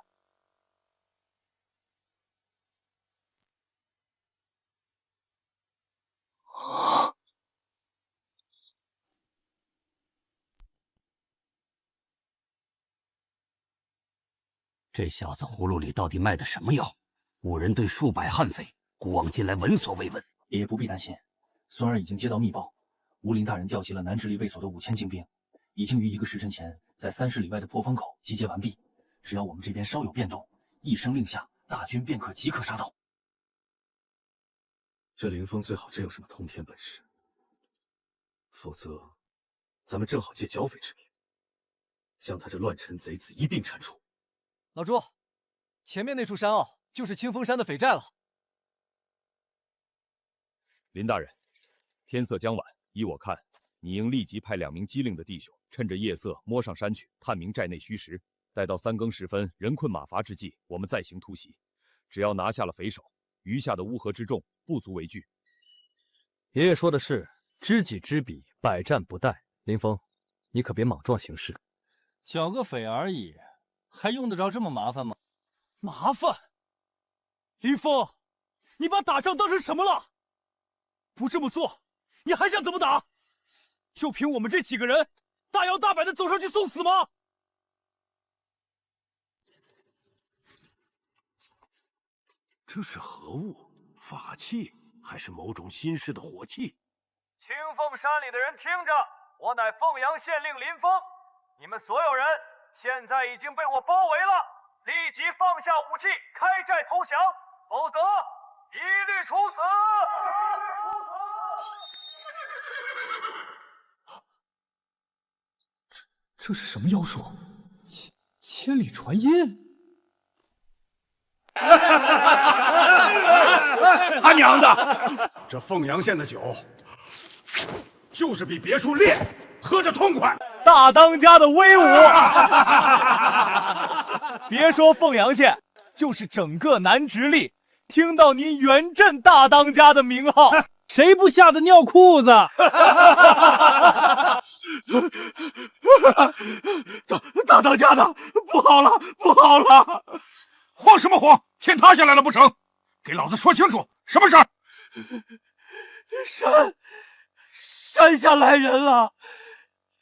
这小子葫芦里到底卖的什么药？5人对数百悍匪，古往今来闻所未闻。爷爷不必担心，孙儿已经接到密报，吴林大人调集了南直隶卫所的5000精兵，已经于1个时辰前在30里外的破风口集结完毕。只要我们这边稍有变动，一声令下，大军便可即刻杀到。这林峰最好真有什么通天本事，否则咱们正好借剿匪之名，将他这乱臣贼子一并铲除。老朱，前面那处山坳就是清风山的匪寨了。林大人，天色将晚，依我看，你应立即派2名机灵的弟兄，趁着夜色摸上山去探明寨内虚实。待到3更时分，人困马乏之际，我们再行突袭。只要拿下了匪首，余下的乌合之众不足为惧。爷爷说的是，知己知彼，百战不殆。林峰，你可别莽撞行事。剿个匪而已，还用得着这么麻烦吗？麻烦？林峰，你把打仗当成什么了？不这么做，你还想怎么打？就凭我们这几个人，大摇大摆的走上去送死吗？这是何物？法器还是某种新式的火器？清凤山里的人听着，我乃凤阳县令林峰，你们所有人现在已经被我包围了，立即放下武器，开寨投降，否则一律处死！这是什么妖术？千里传音？他娘的！这凤阳县的酒，就是比别处烈，喝着痛快。大当家的威武！别说凤阳县，就是整个南直隶，听到您原镇大当家的名号，谁不吓得尿裤子？大当家的，不好了，不好了！慌什么慌？天塌下来了不成？给老子说清楚，什么事儿？山下来人了，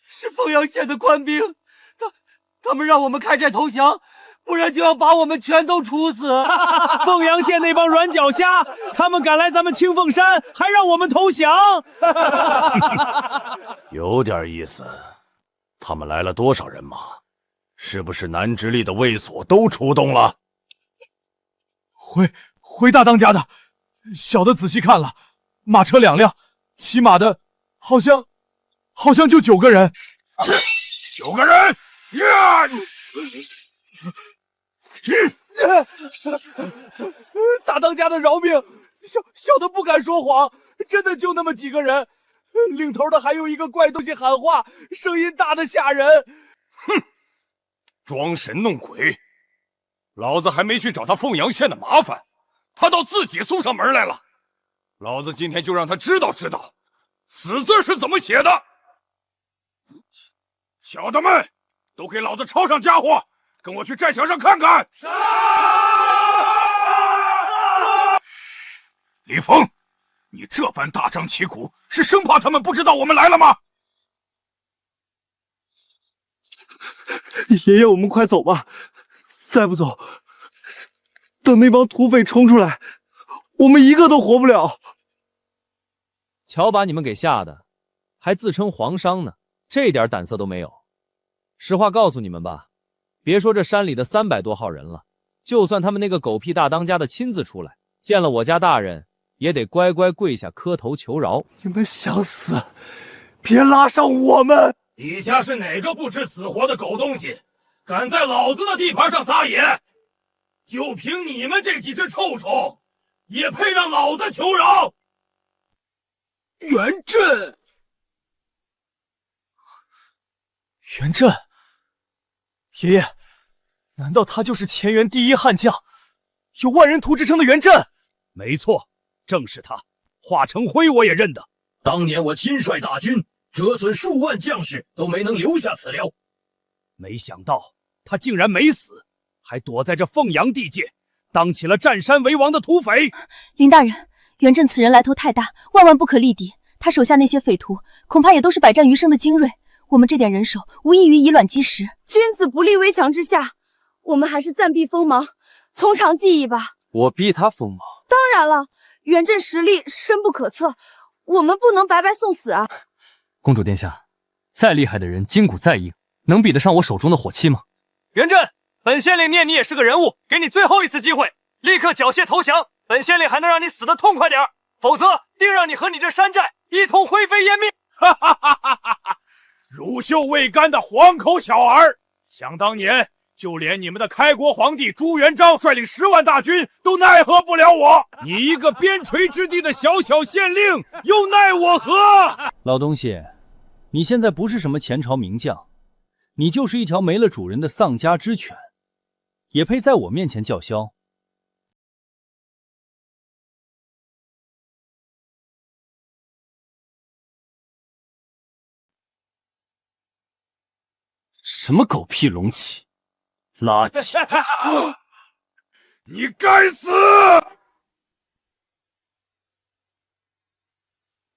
是凤阳县的官兵，他们让我们开寨投降，不然就要把我们全都处死。凤阳县那帮软脚虾，他们敢来咱们清凤山，还让我们投降？有点意思。他们来了多少人马？是不是南直隶的卫所都出动了？回大当家的，小的仔细看了，马车2辆，骑马的好像就9个人。9个人！呀！大当家的饶命！小的不敢说谎，真的就那么几个人，领头的还有一个怪东西喊话，声音大得吓人。哼，装神弄鬼！老子还没去找他凤阳县的麻烦，他倒自己送上门来了。老子今天就让他知道知道，死字是怎么写的。小的们，都给老子抄上家伙，跟我去战场上看看。李峰，你这般大张旗鼓，是生怕他们不知道我们来了吗？爷爷，我们快走吧，再不走，等那帮土匪冲出来，我们一个都活不了。瞧把你们给吓的，还自称皇商呢，这点胆色都没有。实话告诉你们吧，别说这山里的300多号人了，就算他们那个狗屁大当家的亲自出来，见了我家大人，也得乖乖跪下磕头求饶。你们想死，别拉上我们！底下是哪个不知死活的狗东西，敢在老子的地盘上撒野？就凭你们这几只臭虫，也配让老子求饶？元振，元振，爷爷，难道他就是乾元第一悍将，有万人屠之称的元振？没错，正是他。华成辉我也认得，当年我亲率大军，折损数万将士，都没能留下此寮。没想到他竟然没死，还躲在这凤阳地界，当起了占山为王的土匪。林大人，元振此人来头太大，万万不可力敌。他手下那些匪徒，恐怕也都是百战余生的精锐。我们这点人手，无异于以卵击石。君子不立危墙之下，我们还是暂避锋芒，从长计议吧。我逼他锋芒？当然了，元振实力深不可测，我们不能白白送死啊！公主殿下，再厉害的人，筋骨再硬，能比得上我手中的火器吗？元振，本县令念你也是个人物，给你最后一次机会，立刻缴械投降，本县令还能让你死得痛快点，否则定让你和你这山寨一同灰飞烟灭！哈哈哈哈哈哈！乳臭未干的黄口小儿，想当年，就连你们的开国皇帝朱元璋率领10万大军都奈何不了我，你一个边陲之地的小小县令，又奈我何？老东西，你现在不是什么前朝名将，你就是一条没了主人的丧家之犬，也配在我面前叫嚣？什么狗屁龙旗，垃圾！你该死！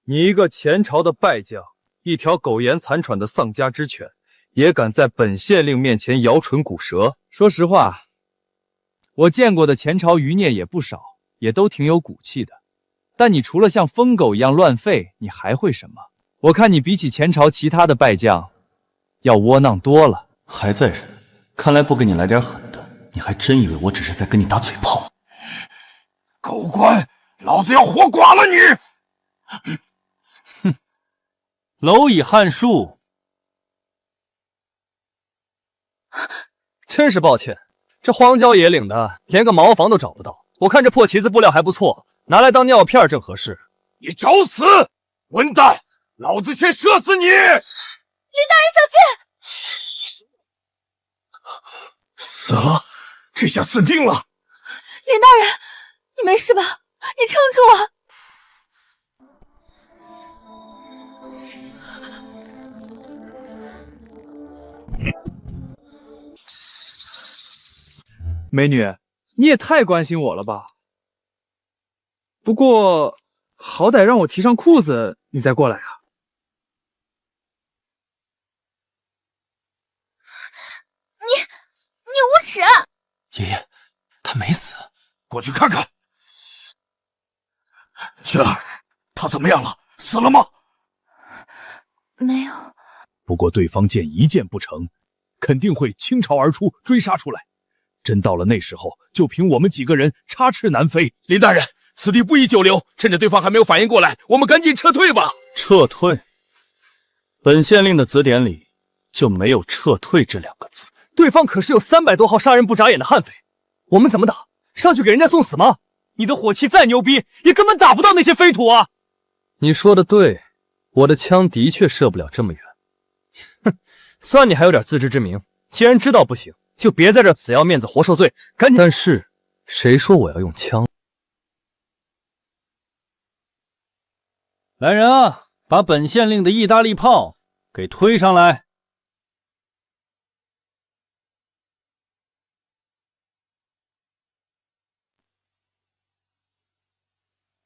你一个前朝的败将，一条苟延残喘的丧家之犬，也敢在本县令面前摇唇鼓舌？说实话，我见过的前朝余孽也不少，也都挺有骨气的。但你除了像疯狗一样乱吠，你还会什么？我看你比起前朝其他的败将，要窝囊多了。还在忍，看来不给你来点狠的，你还真以为我只是在跟你打嘴炮？狗官，老子要活剐了你！哼，蝼蚁撼树。真是抱歉，这荒郊野岭的，连个茅房都找不到。我看这破旗子布料还不错，拿来当尿片正合适。你找死！混蛋！老子先射死你！林大人小心！死了，这下死定了！林大人，你没事吧？你撑住啊！美女，你也太关心我了吧？不过，好歹让我提上裤子，你再过来啊！你无耻！爷爷，他没死，过去看看。雪儿，他怎么样了？死了吗？没有。不过对方见一箭不成，肯定会倾巢而出，追杀出来。真到了那时候，就凭我们几个人插翅难飞。林大人，此地不宜久留，趁着对方还没有反应过来，我们赶紧撤退吧。撤退？本县令的字典里就没有撤退这2个字。对方可是有300多号杀人不眨眼的悍匪，我们怎么打？上去给人家送死吗？你的火器再牛逼，也根本打不到那些飞土啊！你说的对，我的枪的确射不了这么远。哼，算你还有点自知之明。既然知道不行，就别在这死要面子活受罪，赶紧。但是，谁说我要用枪？来人啊，把本县令的意大利炮给推上来！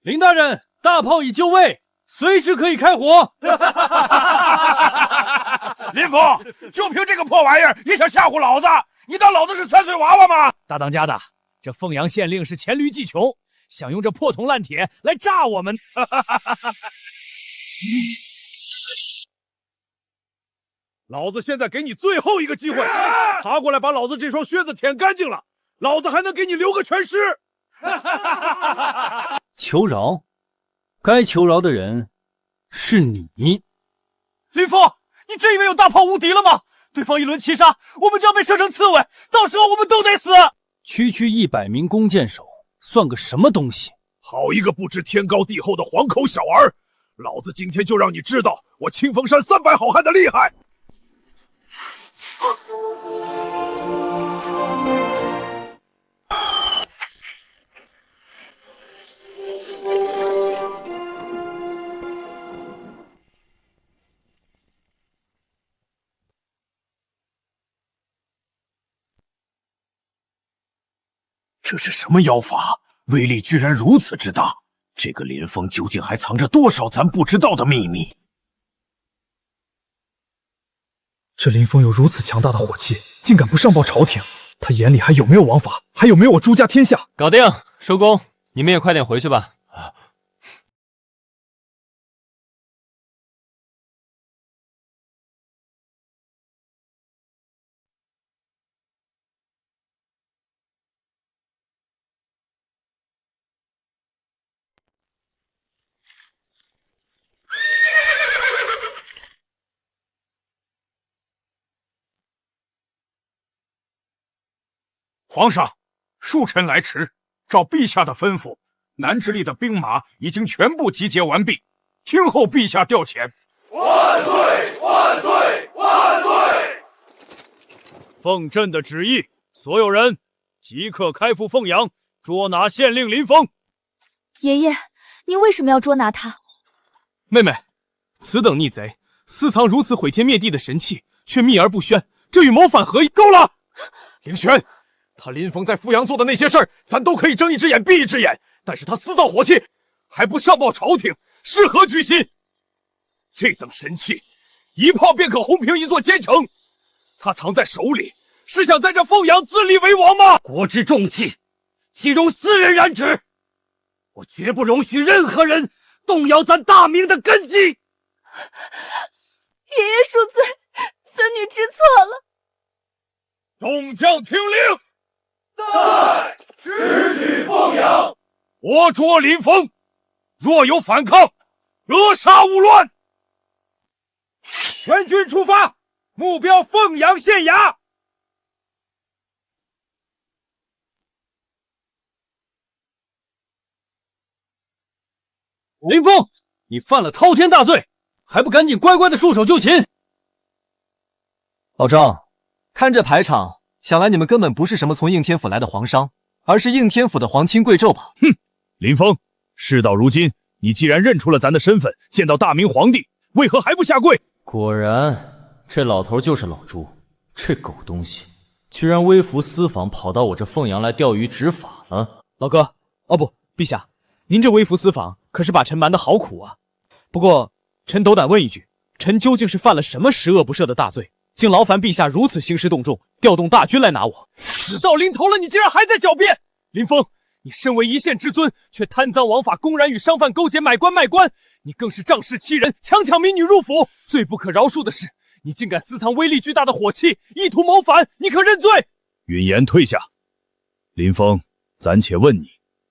林大人，大炮已就位，随时可以开火。林峰，就凭这个破玩意儿也想吓唬老子？你当老子是3岁娃娃吗？大当家的，这凤阳县令是黔驴技穷，想用这破铜烂铁来炸我们。老子现在给你最后一个机会，爬过来把老子这双靴子舔干净了，老子还能给你留个全尸。求饶，该求饶的人是你。林峰，你真以为有大炮无敌了吗？对方一轮齐杀，我们就要被射成刺猬，到时候我们都得死。区100名弓箭手算个什么东西？好一个不知天高地厚的黄口小儿！老子今天就让你知道我清风山300好汉的厉害！这是什么妖法？威力居然如此之大！这个林峰究竟还藏着多少咱不知道的秘密？这林峰有如此强大的火气，竟敢不上报朝廷，他眼里还有没有王法？还有没有我朱家天下？搞定，收工，你们也快点回去吧。皇上，恕臣来迟。照陛下的吩咐，南直隶的兵马已经全部集结完毕，听候陛下调遣。万岁！万岁！万岁！奉朕的旨意，所有人即刻开赴凤阳，捉拿县令林峰。爷爷，您为什么要捉拿他？妹妹，此等逆贼，私藏如此毁天灭地的神器，却秘而不宣，这与谋反何异？够了，凌轩。他林峰在富阳做的那些事儿，咱都可以睁一只眼闭一只眼，但是他私造火器，还不上报朝廷，是何居心？这等神器，一炮便可轰平一座坚城，他藏在手里，是想在这凤阳自立为王吗？国之重器，岂容私人染指？我绝不容许任何人动摇咱大明的根基。爷爷恕罪，孙女知错了。众将听令！在，直取凤阳。活捉林峰，若有反抗，扼杀勿乱。全军出发，目标凤阳县衙。林峰，你犯了滔天大罪，还不赶紧乖乖的束手就擒！老张，看这排场，想来你们根本不是什么从应天府来的皇商，而是应天府的皇亲贵胄吧？哼，林峰，事到如今，你既然认出了咱的身份，见到大明皇帝，为何还不下跪？果然，这老头就是老朱，这狗东西，居然微服私访，跑到我这凤阳来钓鱼执法了。老哥，哦不，陛下，您这微服私访可是把臣瞒得好苦啊。不过，臣斗胆问一句，臣究竟是犯了什么十恶不赦的大罪，竟劳烦陛下如此兴师动众，调动大军来拿我？死到临头了，你竟然还在狡辩！林峰，你身为一县之尊，却贪赃枉法，公然与商贩勾结，买官卖官，你更是仗势欺人，强抢民女入府。最不可饶恕的是，你竟敢私藏威力巨大的火器，意图谋反，你可认罪？允言退下。林峰，暂且问你，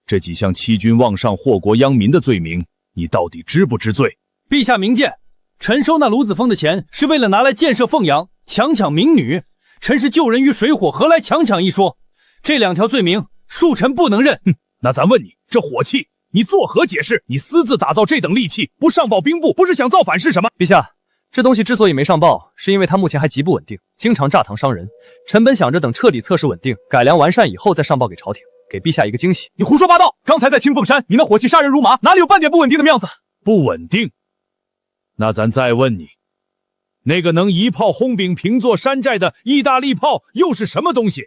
这几项欺君妄上、祸国殃民的罪名，你到底知不知罪？陛下明鉴，臣收那卢子峰的钱是为了拿来建设凤阳，强抢民女。臣是救人于水火，何来强抢一说？这2条罪名，恕臣不能认。那咱问你，这火器你作何解释？你私自打造这等利器，不上报兵部，不是想造反是什么？陛下，这东西之所以没上报，是因为它目前还极不稳定，经常炸膛伤人。臣本想着等彻底测试稳定、改良完善以后再上报给朝廷，给陛下一个惊喜。你胡说八道！刚才在清凤山，你那火器杀人如麻，哪里有半点不稳定的样子？不稳定？那咱再问你，那个能一炮轰饼平座山寨的意大利炮又是什么东西？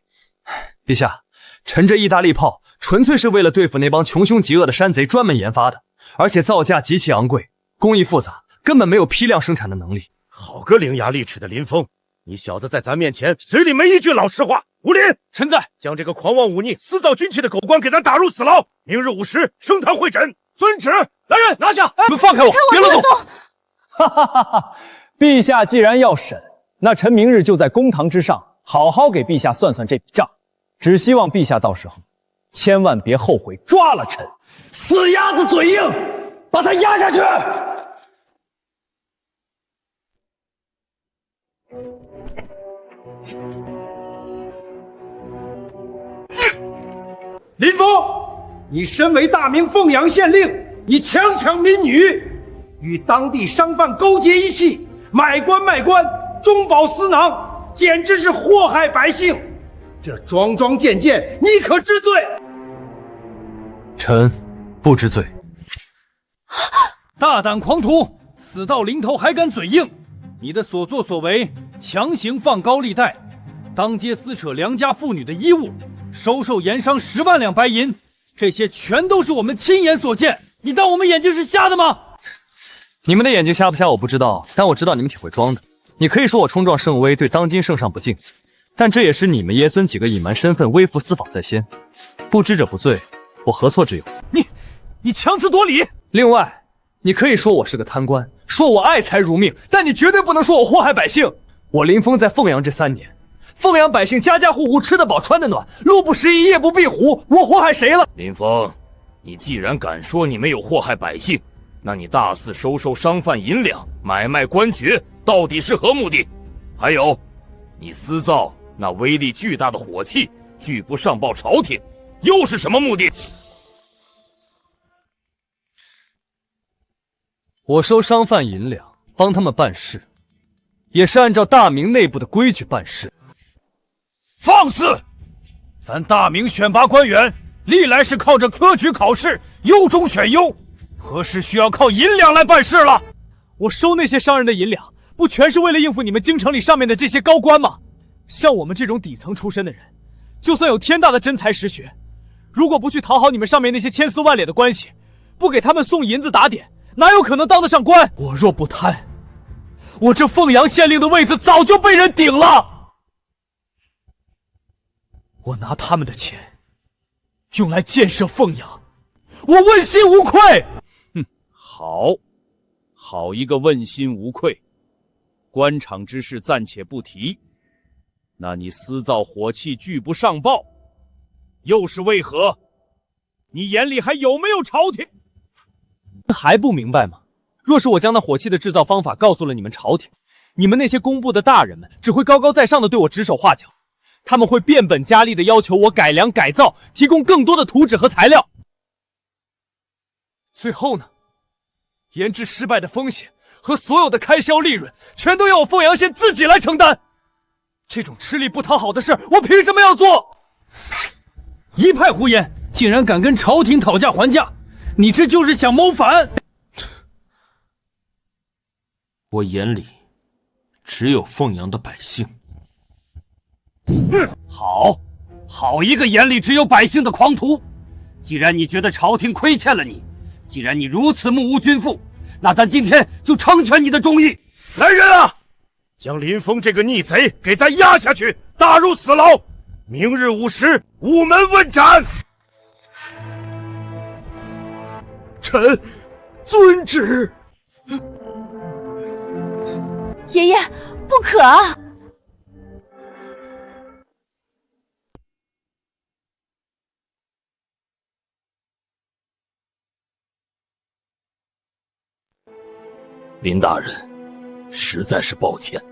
陛下，臣这意大利炮纯粹是为了对付那帮穷凶极恶的山贼专门研发的，而且造价极其昂贵，工艺复杂，根本没有批量生产的能力。好个伶牙俐齿的林峰，你小子在咱面前嘴里没一句老实话。武林，臣在，将这个狂妄忤逆、私造军器的狗官给咱打入死牢。明日午时升堂会诊。遵旨。来人，拿下！你们放开我，别乱动！哈哈哈哈！陛下既然要审，那臣明日就在公堂之上好好给陛下算算这笔账。只希望陛下到时候千万别后悔抓了臣。死鸭子嘴硬，把他压下去！林峰，你身为大明凤阳县令，你强抢民女，与当地商贩勾结一气，买官卖官，中饱私囊，简直是祸害百姓。这桩桩件件，你可知罪？臣不知罪。大胆狂徒，死到临头还敢嘴硬！你的所作所为，强行放高利贷，当街撕扯良家妇女的衣物，收受盐商10万两白银，这些全都是我们亲眼所见。你当我们眼睛是瞎的吗？你们的眼睛瞎不瞎我不知道，但我知道你们挺会装的。你可以说我冲撞圣威，对当今圣上不敬，但这也是你们爷孙几个隐瞒身份、微服私访在先，不知者不罪，我何错之有？你强词夺理！另外，你可以说我是个贪官，说我爱财如命，但你绝对不能说我祸害百姓。我林峰在凤阳这3年，凤阳百姓家家户户吃得饱穿得暖，路不拾遗夜不闭虎，我祸害谁了？林峰，你既然敢说你没有祸害百姓，那你大肆收商贩银两，买卖官爵，到底是何目的？还有，你私造那威力巨大的火器，拒不上报朝廷，又是什么目的？我收商贩银两，帮他们办事，也是按照大明内部的规矩办事。放肆！咱大明选拔官员，历来是靠着科举考试，优中选优，何时需要靠银两来办事了？我收那些商人的银两，不全是为了应付你们京城里上面的这些高官吗？像我们这种底层出身的人，就算有天大的真才实学，如果不去讨好你们上面那些千丝万缕的关系，不给他们送银子打点，哪有可能当得上官？我若不贪，我这凤阳县令的位子早就被人顶了。我拿他们的钱用来建设凤阳，我问心无愧。好一个问心无愧！官场之事暂且不提，那你私造火器拒不上报，又是为何？你眼里还有没有朝廷？还不明白吗？若是我将那火器的制造方法告诉了你们朝廷，你们那些工部的大人们只会高高在上的对我指手画脚，他们会变本加厉的要求我改良改造，提供更多的图纸和材料。最后呢，研制失败的风险和所有的开销利润，全都要我凤阳县自己来承担。这种吃力不讨好的事，我凭什么要做？一派胡言，竟然敢跟朝廷讨价还价！你这就是想谋反！我眼里只有凤阳的百姓。好一个眼里只有百姓的狂徒！既然你觉得朝廷亏欠了你，既然你如此目无君父，那咱今天就成全你的忠义。来人啊，将林峰这个逆贼给咱押下去，打入死牢。明日午时，午门问斩。臣遵旨。爷爷，不可啊！林大人，实在是抱歉。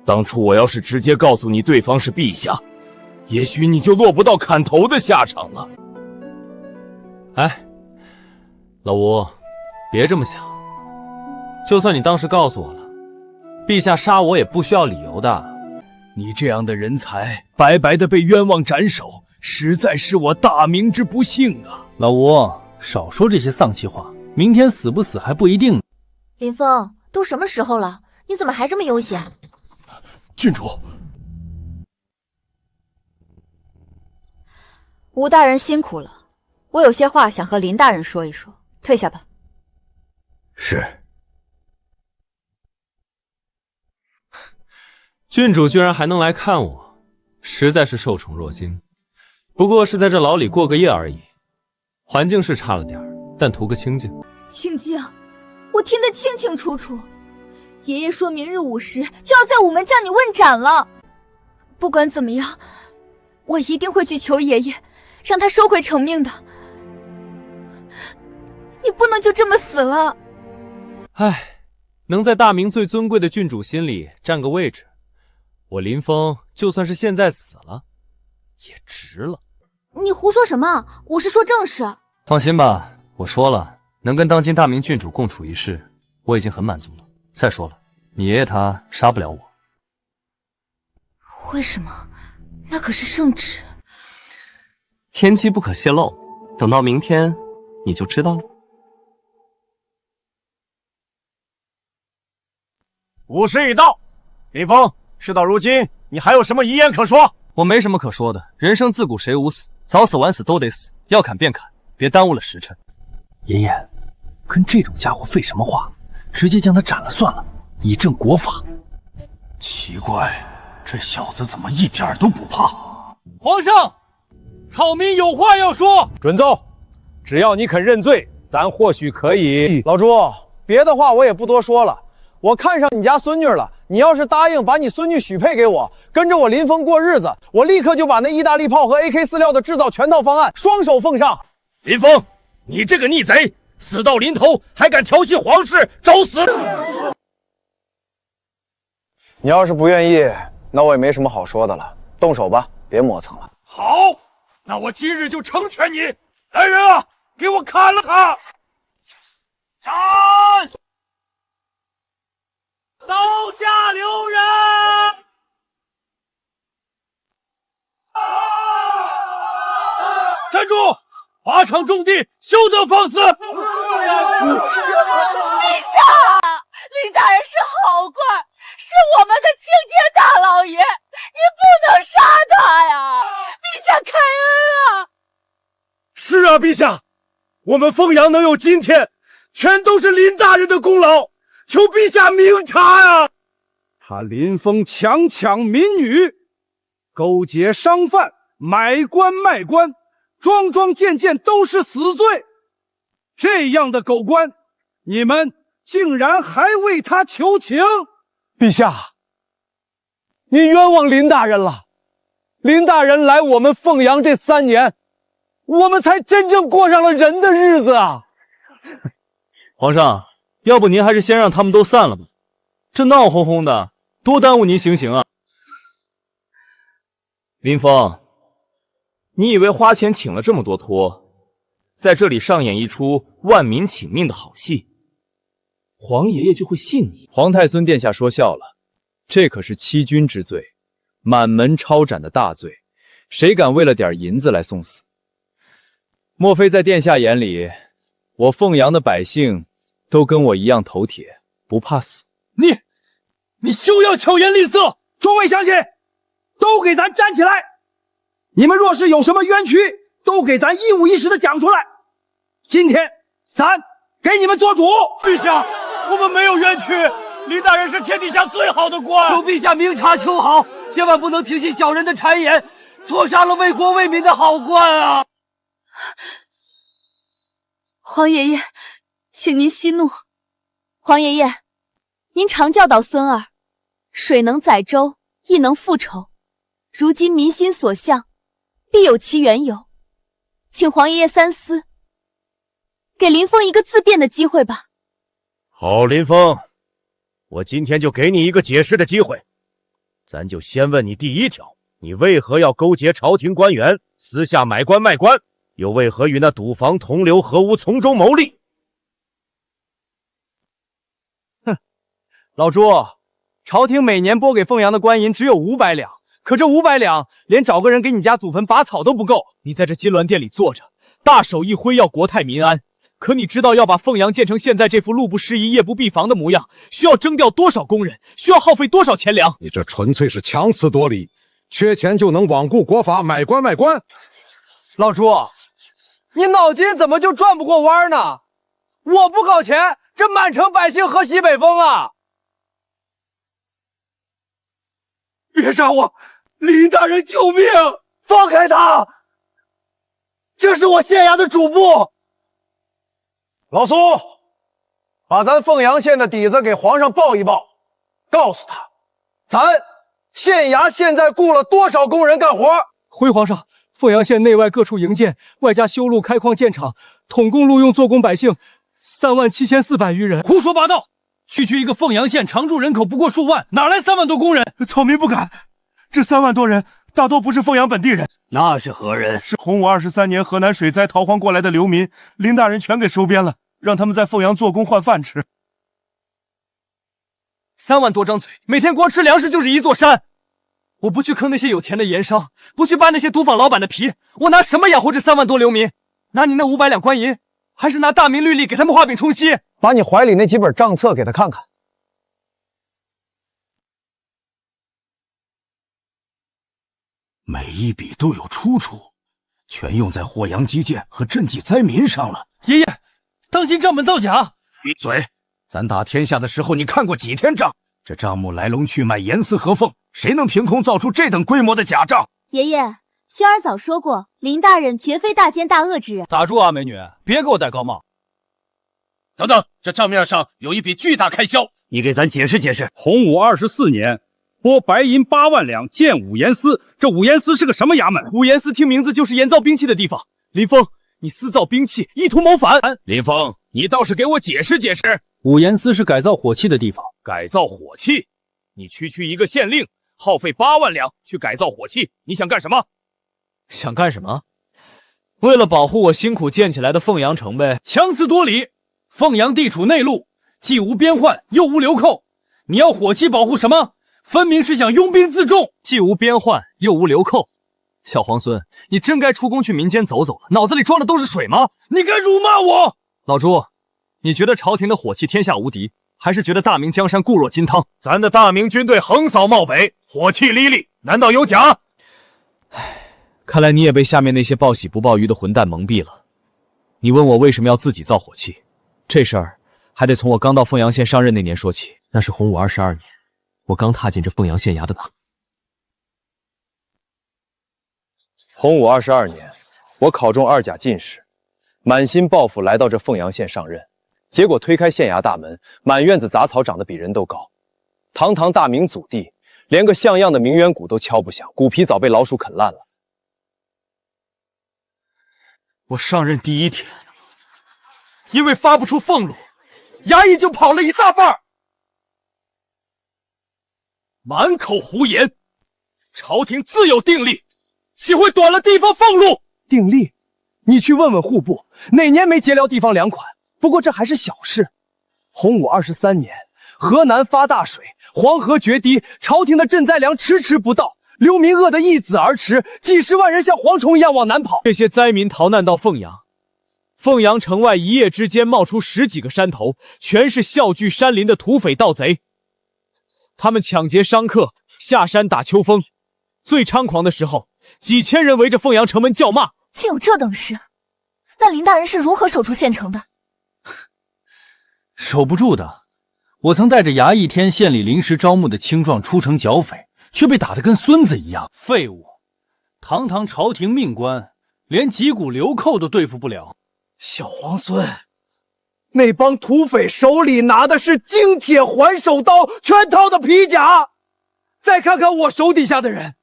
当初我要是直接告诉你对方是陛下，也许你就落不到砍头的下场了。哎，老吴，别这么想。就算你当时告诉我了，陛下杀我也不需要理由的。你这样的人才，白白的被冤枉斩首，实在是我大明之不幸啊！老吴，少说这些丧气话，明天死不死还不一定。林峰，都什么时候了，你怎么还这么悠闲？郡主，吴大人辛苦了，我有些话想和林大人说一说，退下吧。是。郡主居然还能来看我，实在是受宠若惊。不过是在这牢里过个夜而已，环境是差了点，但图个清静。清静，我我听得清清楚楚。爷爷说明日午时就要在午门将你问斩了。不管怎么样，我一定会去求爷爷，让他收回成命的。你不能就这么死了。唉，能在大明最尊贵的郡主心里占个位置，我林峰就算是现在死了，也值了。你胡说什么？我是说正事。放心吧，我说了，能跟当今大明郡主共处一室，我已经很满足了。再说了，你爷爷他杀不了我。为什么？那可是圣旨。天机不可泄露，等到明天你就知道了。午时已到，林峰，事到如今，你还有什么遗言可说？我没什么可说的，人生自古谁无死，早死晚死都得死，要砍便砍，别耽误了时辰。爷爷，跟这种家伙废什么话？直接将他斩了算了，以正国法。奇怪，这小子怎么一点都不怕？皇上，草民有话要说。准奏，只要你肯认罪，咱或许可以。老朱，别的话我也不多说了。我看上你家孙女了，你要是答应把你孙女许配给我，跟着我林峰过日子，我立刻就把那意大利炮和 AK-46的制造全套方案双手奉上。林峰，你这个逆贼，死到临头还敢调戏皇室，找死！你要是不愿意，那我也没什么好说的了，动手吧，别磨蹭了。好，那我今日就成全你。来人啊，给我砍了他！斩！刀下留人！站住！法场重地，休得放肆！陛下，林大人是好官，是我们的青天大老爷，你不能杀他呀！陛下开恩啊！是啊，陛下，我们凤阳能有今天，全都是林大人的功劳，求陛下明察呀！他林峰强抢民女，勾结商贩，买官卖官，桩桩件件都是死罪。这样的狗官，你们竟然还为他求情？陛下，您冤枉林大人了。林大人来我们凤阳这3年，我们才真正过上了人的日子啊！皇上，要不您还是先让他们都散了吧，这闹哄哄的，多耽误您行刑啊！林峰，你以为花钱请了这么多托，在这里上演一出万民请命的好戏，皇爷爷就会信你？皇太孙殿下说笑了，这可是欺君之罪，满门抄斩的大罪，谁敢为了点银子来送死？莫非在殿下眼里，我凤阳的百姓都跟我一样头铁，不怕死？你休要巧言令色！诸位乡亲，都给咱站起来！你们若是有什么冤屈，都给咱一五一十的讲出来。今天咱给你们做主。陛下，我们没有冤屈，林大人是天底下最好的官，求陛下明察秋毫，千万不能听信小人的谗言，错杀了为国为民的好官啊！皇爷爷，请您息怒。皇爷爷，您常教导孙儿，水能载舟，亦能覆舟。如今民心所向，必有其缘由，请皇爷爷三思，给林峰一个自辩的机会吧。好，林峰，我今天就给你一个解释的机会。咱就先问你第一条，你为何要勾结朝廷官员，私下买官卖官？又为何与那赌坊同流合污，从中牟利？哼，老朱，朝廷每年拨给凤阳的官银只有500两，可这500两连找个人给你家祖坟拔草都不够。你在这金銮殿里坐着，大手一挥要国泰民安，可你知道要把凤阳建成现在这副路不拾遗、夜不闭房的模样，需要征调多少工人，需要耗费多少钱粮？你这纯粹是强词夺理，缺钱就能罔顾国法，买官卖官。老朱，你脑筋怎么就转不过弯呢？我不搞钱，这满城百姓喝西北风啊！别杀我！林大人救命！放开他！这是我县衙的主簿。老苏，把咱凤阳县的底子给皇上报一报，告诉他，咱县衙现在雇了多少工人干活。回皇上，凤阳县内外各处营建，外加修路、开矿、建厂，统共录用做工百姓37400余人。胡说八道！区区一个凤阳县，常住人口不过数万，哪来3万多工人？草民不敢，这3万多人大多不是凤阳本地人。那是何人？是洪武23年河南水灾逃荒过来的流民，林大人全给收编了，让他们在凤阳做工换饭吃。3万多张嘴，每天光吃粮食就是一座山。我不去坑那些有钱的盐商，不去扒那些赌坊老板的皮，我拿什么养活这3万多流民？拿你那500两官银，还是拿大明律例给他们画饼充饥？把你怀里那几本账册给他看看。每一笔都有出处，全用在霍阳基建和赈济灾民上了。爷爷，当心账本造假！闭嘴！咱打天下的时候，你看过几天仗？这账目来龙去脉严丝合缝，谁能凭空造出这等规模的假账？爷爷，轩儿早说过，林大人绝非大奸大恶之人。打住啊，美女，别给我戴高帽！等等，这账面上有一笔巨大开销，你给咱解释解释。洪武24年，拨白银8万两建五盐司，这五盐司是个什么衙门？五盐司听名字就是研造兵器的地方。林峰，你私造兵器，意图谋反！林峰，你倒是给我解释解释。五盐司是改造火器的地方。改造火器？你区一个县令，耗费8万两去改造火器，你想干什么？想干什么？为了保护我辛苦建起来的凤阳城呗。强词夺理！凤阳地处内陆，既无边患，又无流寇，你要火器保护什么？分明是想拥兵自重。既无边患，又无流寇。小皇孙，你真该出宫去民间走走了，脑子里装的都是水吗？你敢辱骂我？老朱，你觉得朝廷的火器天下无敌，还是觉得大明江山固若金汤？咱的大明军队横扫漠北，火器哩哩，难道有假？看来你也被下面那些报喜不报忧的混蛋蒙蔽了。你问我为什么要自己造火器，这事儿还得从我刚到凤阳县上任那年说起。那是洪武22年，我刚踏进这凤阳县衙的大。洪武22年，我考中2甲进士，满心抱负来到这凤阳县上任，结果推开县衙大门，满院子杂草长得比人都高。堂堂大明祖地，连个像样的名媛谷都敲不响，骨皮早被老鼠啃烂了。我上任第1天，因为发不出俸禄，衙役就跑了一大半。满口胡言！朝廷自有定例，岂会短了地方俸禄？定例？你去问问户部，哪年没结辽地方粮款？不过这还是小事。洪武23年，河南发大水，黄河决堤，朝廷的赈灾粮迟迟不到，流民饿得一子而驰，几十万人像蝗虫一样往南跑。这些灾民逃难到凤阳，凤阳城外一夜之间冒出10几个山头，全是笑聚山林的土匪盗贼。他们抢劫商客，下山打秋风。最猖狂的时候，几千人围着凤阳城门叫骂。竟有这等事？那林大人是如何守住县城的？守不住的。我曾带着衙役天县里临时招募的青壮出城剿匪，却被打得跟孙子一样。废物！堂堂朝廷命官，连几股流寇都对付不了。小皇孙，那帮土匪手里拿的是精铁环手刀，全套的皮甲。再看看我手底下的人，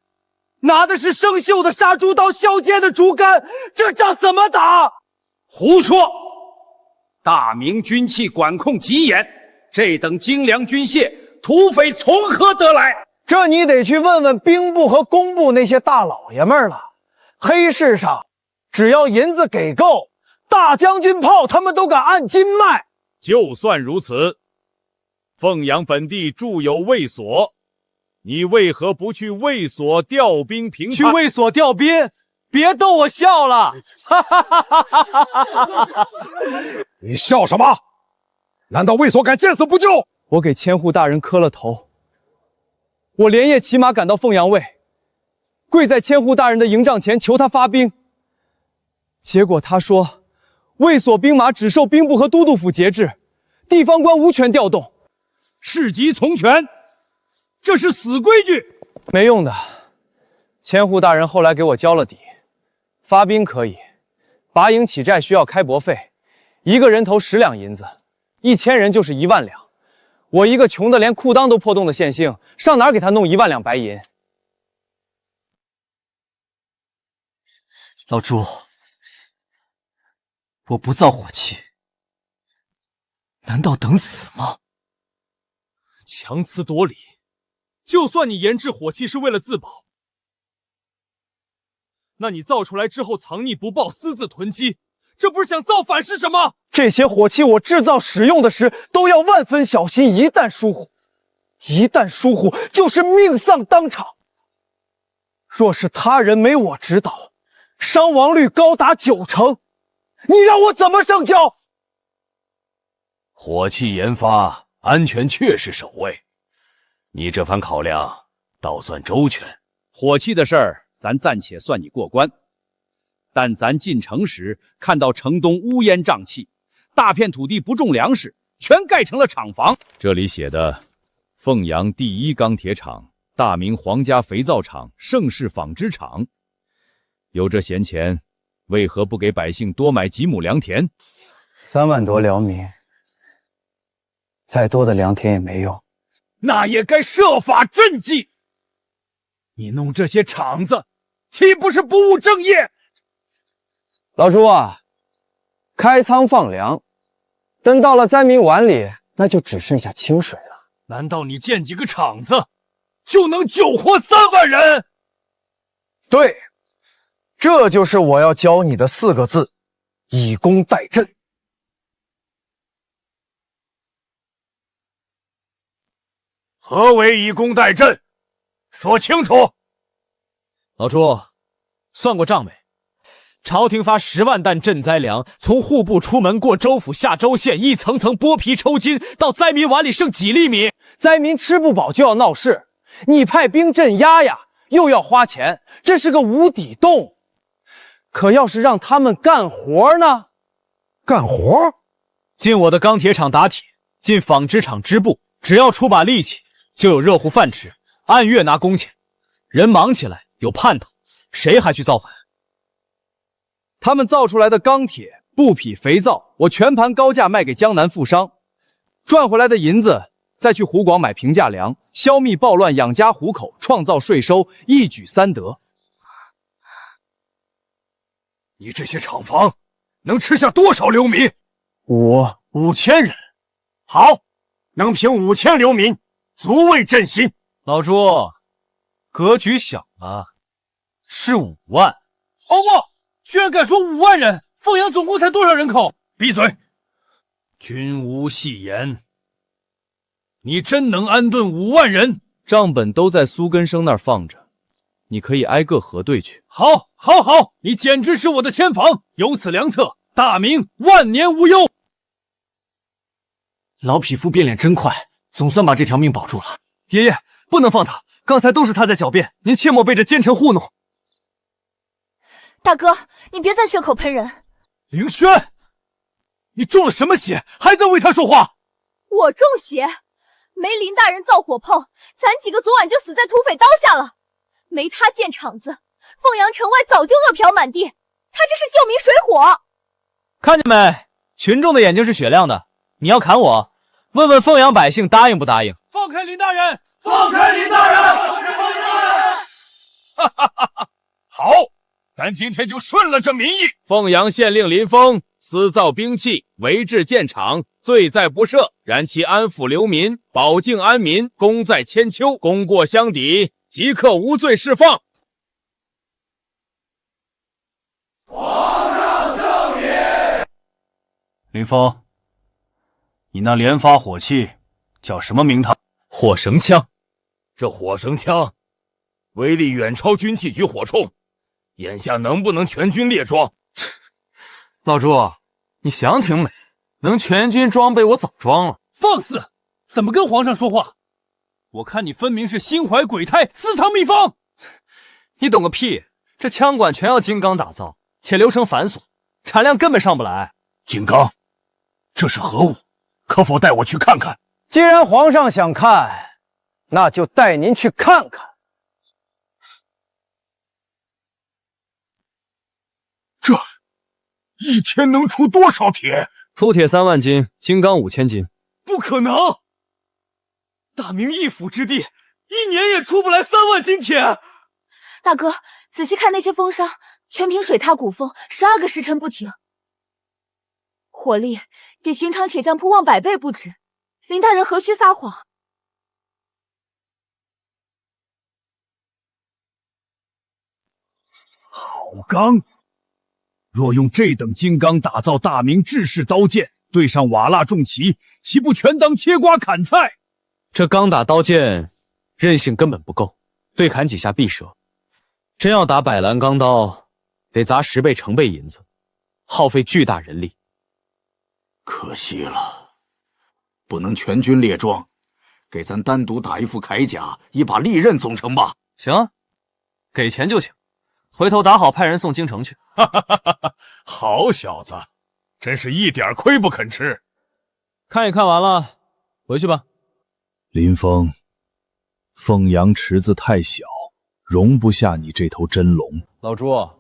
拿的是生锈的杀猪刀，削尖的竹竿，这仗怎么打？胡说！大明军器管控极严，这等精良军械，土匪从何得来？这你得去问问兵部和工部那些大老爷们了。黑市上，只要银子给够，大将军炮他们都敢按斤卖。就算如此，凤阳本地驻有卫所，你为何不去卫所调兵平去卫所调兵？别逗我笑了！你笑什么？难道卫所敢见死不救？我给千户大人磕了头，我连夜骑马赶到凤阳卫，跪在千户大人的营帐前求他发兵。结果他说，卫所兵马只受兵部和都督府节制，地方官无权调动，市级从权，这是死规矩。没用的，千户大人后来给我交了底。发兵可以，拔营起寨需要开拨费，一个人头10两银子， ，1000人就是1万两。我一个穷的连裤裆都破洞的县姓，上哪儿给他弄1万两白银？老朱，我不造火器，难道等死吗？强词夺理！就算你研制火器是为了自保，那你造出来之后藏匿不报、私自囤积，这不是想造反是什么？这些火器我制造使用的时都要万分小心，一旦疏忽就是命丧当场。若是他人没我指导，伤亡率高达90%，你让我怎么上交？火器研发安全确是首位，你这番考量倒算周全。火器的事儿，咱暂且算你过关。但咱进城时看到城东乌烟瘴气，大片土地不种粮食，全盖成了厂房。这里写的凤阳第1钢铁厂、大明皇家肥皂厂、盛世纺织厂，有这闲钱，为何不给百姓多买几亩良田？3万多辽民，再多的良田也没用。那也该设法赈济。你弄这些厂子，岂不是不务正业？老朱啊，开仓放粮，等到了灾民碗里，那就只剩下清水了。难道你建几个厂子就能救活3万人？对，这就是我要教你的4个字：以工代赈。何为以工代赈？说清楚。老朱，算过账没？朝廷发10万担赈灾粮，从户部出门过州府下州县，一层层剥皮抽筋，到灾民碗里剩几粒米，灾民吃不饱就要闹事，你派兵镇压呀，又要花钱，这是个无底洞。可要是让他们干活呢？干活？进我的钢铁厂打铁，进纺织厂织布，只要出把力气，就有热乎饭吃，按月拿工钱。人忙起来有盼头，谁还去造反？他们造出来的钢铁、布匹、肥皂，我全盘高价卖给江南富商，赚回来的银子再去湖广买平价粮，消灭暴乱，养家糊口，创造税收，一举3得。你这些厂房能吃下多少流民？5000人。好，能平5000流民，足为振兴。老朱，格局小了，是5万。哦不！居然敢说5万人！凤阳总共才多少人口？闭嘴！君无戏言。你真能安顿5万人？账本都在苏根生那儿放着，你可以挨个核对去。好，好，好！你简直是我的天房，有此良策，大明万年无忧。老匹夫变脸真快，总算把这条命保住了。爷爷，不能放他，刚才都是他在狡辩，您切莫被这奸臣糊弄。大哥，你别再血口喷人。凌轩，你中了什么邪，还在为他说话？我中邪？没林大人造火炮，咱几个昨晚就死在土匪刀下了。没他建厂子，凤阳城外早就饿殍满地。他这是救民水火。看见没？群众的眼睛是雪亮的。你要砍我，问问凤阳百姓答应不答应？放开林大人！放开林大人！放开林大人！哈哈哈哈！好。咱今天就顺了这民意。凤阳县令林峰私造兵器，违制建厂，罪在不赦。然其安抚流民，保境安民，功在千秋，功过相抵，即刻无罪释放。皇上圣明。林峰，你那连发火器叫什么名堂？火绳枪。这火绳枪威力远超军器局火铳。眼下能不能全军列装？老朱，你想挺美，能全军装备我早装了。放肆！怎么跟皇上说话？我看你分明是心怀鬼胎，私藏秘方。你懂个屁！这枪管全要金刚打造，且流程繁琐，产量根本上不来。金刚，这是何物？可否带我去看看？既然皇上想看，那就带您去看看。这一天能出多少铁？铸铁3万斤，金刚5000斤。不可能！大明一府之地，1年也出不来3万斤铁。大哥，仔细看那些风沙，全凭水踏鼓风，12个时辰不停，火力比寻常铁匠铺旺100倍不止。林大人何须撒谎？好钢！若用这等金刚打造大明制式刀剑，对上瓦剌重骑，岂不全当切瓜砍菜？这钢打刀剑韧性根本不够，对砍几下必折。真要打百兰钢刀，得砸10倍成倍银子，耗费巨大人力。可惜了，不能全军列装，给咱单独打一副铠甲，一把利刃总成吧？行，给钱就行。回头打好派人送京城去。好小子，真是一点亏不肯吃。看也看完了，回去吧。林峰，凤阳池子太小，容不下你这头真龙。老朱，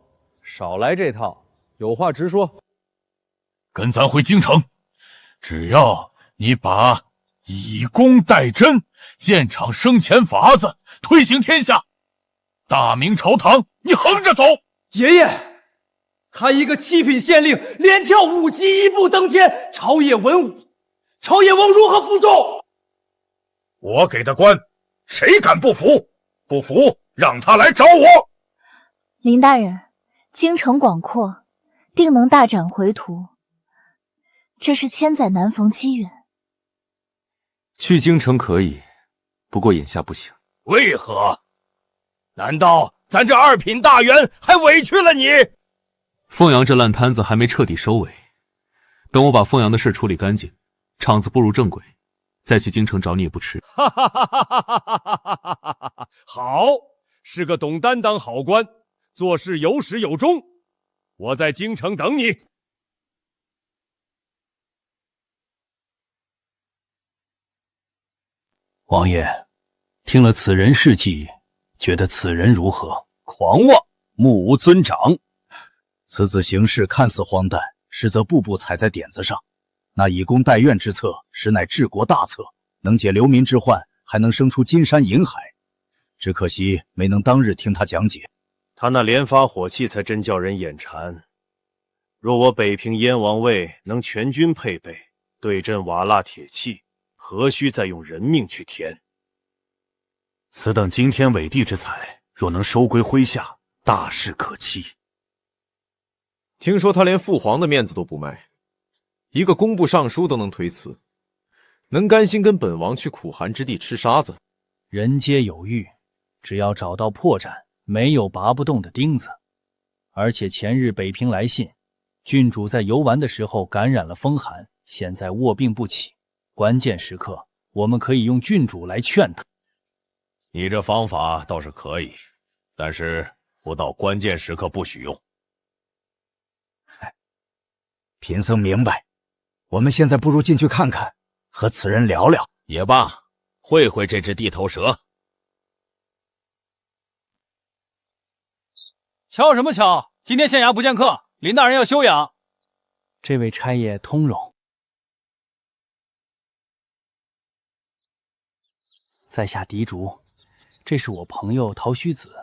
少来这套，有话直说。跟咱回京城，只要你把以工代赈、建厂生钱法子推行天下，大明朝堂你横着走。爷爷，他一个7品县令，连跳5级1步登天，朝野文武，朝野翁如何服众？我给的官，谁敢不服？不服，让他来找我。林大人，京城广阔，定能大展回图。这是千载难逢机缘。去京城可以，不过眼下不行。为何？难道咱这2品大员还委屈了你？凤阳这烂摊子还没彻底收尾，等我把凤阳的事处理干净，厂子步入正轨，再去京城找你也不迟。好，是个懂担当好官，做事有始有终。我在京城等你。王爷，听了此人事迹，觉得此人如何？狂妄，目无尊长。此子行事看似荒诞，实则步步踩在点子上。那以工代怨之策，实乃治国大策，能解流民之患，还能生出金山银海。只可惜没能当日听他讲解。他那连发火器才真叫人眼馋。若我北平燕王卫能全军配备，对阵瓦剌铁器，何须再用人命去填？此等惊天伟地之才，若能收归麾下，大事可期。听说他连父皇的面子都不卖，一个工部尚书都能推辞，能甘心跟本王去苦寒之地吃沙子？人皆有欲，只要找到破绽，没有拔不动的钉子。而且前日北平来信，郡主在游玩的时候感染了风寒，现在卧病不起。关键时刻，我们可以用郡主来劝他。你这方法倒是可以，但是不到关键时刻不许用。贫僧明白，我们现在不如进去看看，和此人聊聊也罢，会会这只地头蛇。瞧什么瞧？今天县衙不见客，林大人要休养。这位差爷通融。在下狄竹，这是我朋友陶须子，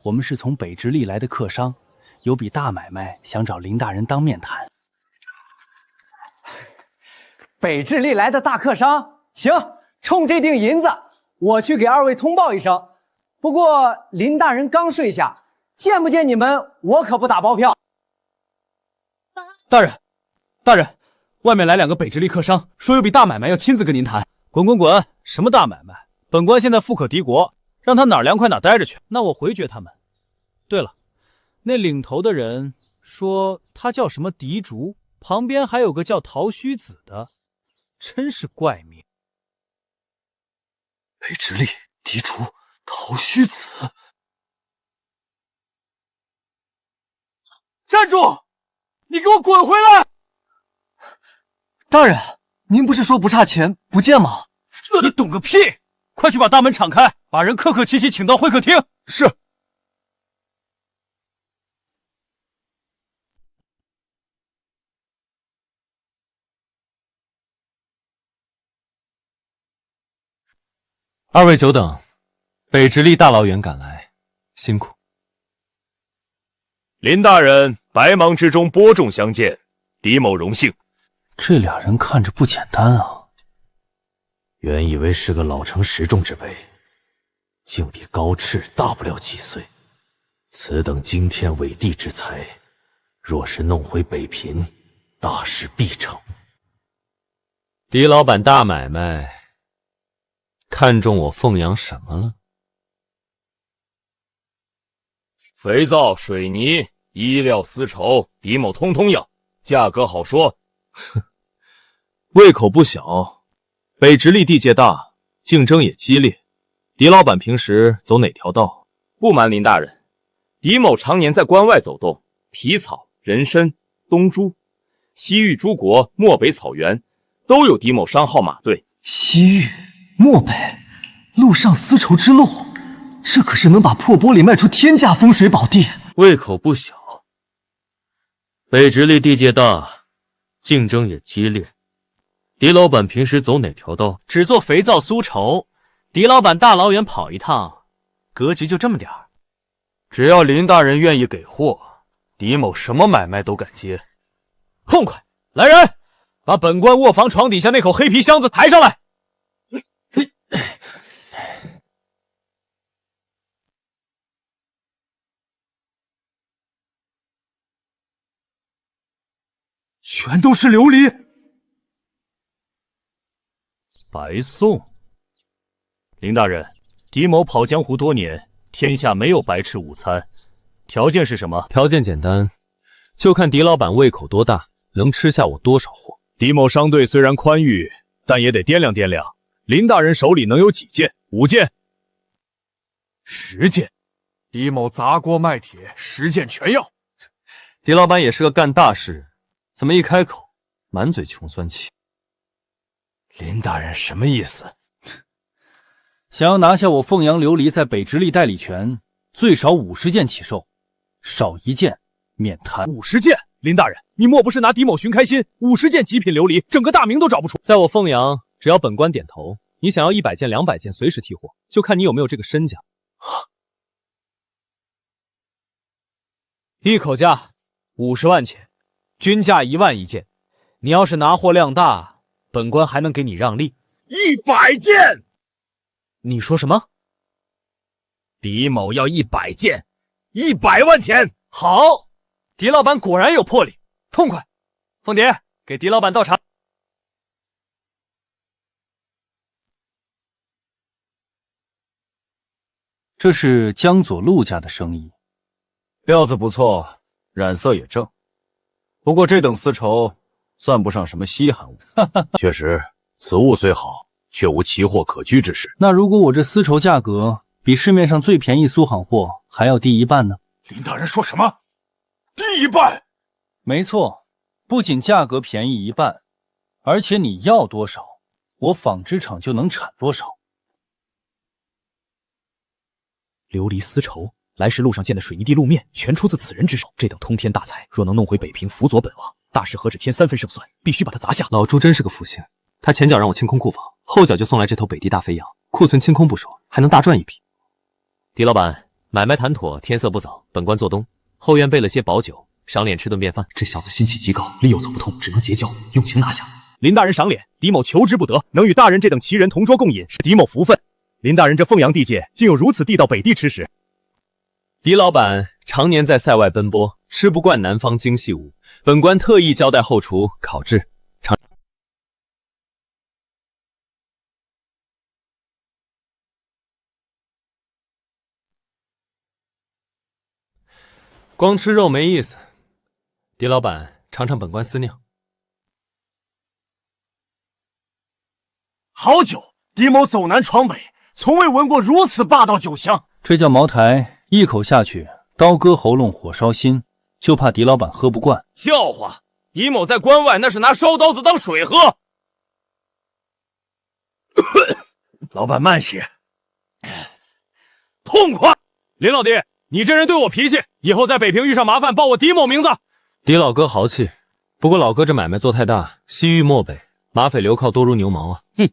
我们是从北直隶来的客商，有笔大买卖想找林大人当面谈。北直隶来的大客商，行，冲这锭银子，我去给2位通报一声。不过林大人刚睡下，见不见你们，我可不打包票。大人，外面来2个北直隶客商，说有笔大买卖要亲自跟您谈。滚滚滚！什么大买卖？本官现在富可敌国，让他哪儿凉快哪儿待着去。那我回绝他们。对了，那领头的人说他叫什么狄竹，旁边还有个叫陶须子的，真是怪名。北直隶狄竹陶须子。站住！你给我滚回来！大人，您不是说不差钱不见吗？你懂个屁！快去把大门敞开，把人客客气气请到会客厅。是。二位久等，北直隶大老远赶来，辛苦。林大人，百忙之中播种相见，狄某荣幸。这俩人看着不简单啊！原以为是个老成持重之辈，竟比高炽大不了几岁。此等惊天伟地之才，若是弄回北平，大事必成。狄老板大买卖，看中我凤阳什么了？肥皂、水泥、衣料、丝绸，狄某通通要，价格好说。哼，胃口不小。北直隶地界大，竞争也激烈。狄老板平时走哪条道？不瞒林大人，狄某常年在关外走动，皮草、人参、东珠、西域诸国、漠北草原，都有狄某商号马队。西域、漠北，陆上丝绸之路，这可是能把破玻璃卖出天价风水宝地。胃口不小。北直隶地界大，竞争也激烈。狄老板平时走哪条道？只做肥皂酥绸。狄老板大老远跑一趟，格局就这么点儿。只要林大人愿意给货，狄某什么买卖都敢接。痛快！来人，把本官卧房床底下那口黑皮箱子抬上来。全都是琉璃。白送。林大人，狄某跑江湖多年，天下没有白吃午餐。条件是什么？条件简单，就看狄老板胃口多大，能吃下我多少货。狄某商队虽然宽裕，但也得掂量掂量。林大人手里能有几件？5件、10件。狄某砸锅卖铁，10件全要。狄老板也是个干大事，怎么一开口满嘴穷酸气？林大人什么意思？想要拿下我凤阳琉璃在北直隶代理权，最少50件起售，少1件免谈。50件？林大人，你莫不是拿狄某寻开心？50件极品琉璃，整个大明都找不出。在我凤阳，只要本官点头，你想要100件、200件，随时提货，就看你有没有这个身价。一口价50万钱，均价1万1件。你要是拿货量大，本官还能给你让利。100件！你说什么？狄某要100件，100万钱。好，狄老板果然有魄力，痛快！凤蝶，给狄老板倒茶。这是江左陆家的生意，料子不错，染色也正。不过这等丝绸算不上什么稀罕物。确实，此物虽好，却无奇货可居之势。那如果我这丝绸价格比市面上最便宜苏杭货还要低1半呢？林大人说什么？低1半？没错，不仅价格便宜1半，而且你要多少，我纺织厂就能产多少。琉璃丝绸，来时路上见的水泥地路面，全出自此人之手。这等通天大才，若能弄回北平，辅佐本王，大事何止添3分胜算，必须把他砸下。老朱真是个福星，他前脚让我清空库房，后脚就送来这头北地大肥羊，库存清空不说，还能大赚一笔。狄老板，买卖谈妥，天色不早，本官做东。后院备了些宝酒，赏脸吃顿便饭。这小子心气极高，理有走不通，只能结交，用情拿下。林大人赏脸，狄某求之不得，能与大人这等奇人同桌共饮，是狄某福分。林大人这凤阳地界，竟有如此地道北地吃食。狄老板常年在塞外奔波，吃不惯南方精细物，本官特意交代后厨烤制。光吃肉没意思，狄老板尝尝本官私酿。好酒，狄某走南闯北，从未闻过如此霸道酒香。这叫茅台，一口下去，刀割喉咙，火烧心，就怕狄老板喝不惯。笑话！狄某在关外那是拿烧刀子当水喝。老板慢些，痛快！林老弟，你这人对我脾气，以后在北平遇上麻烦，报我狄某名字。狄老哥豪气，不过老哥这买卖做太大，西域漠北，马匪流寇多如牛毛啊。哼，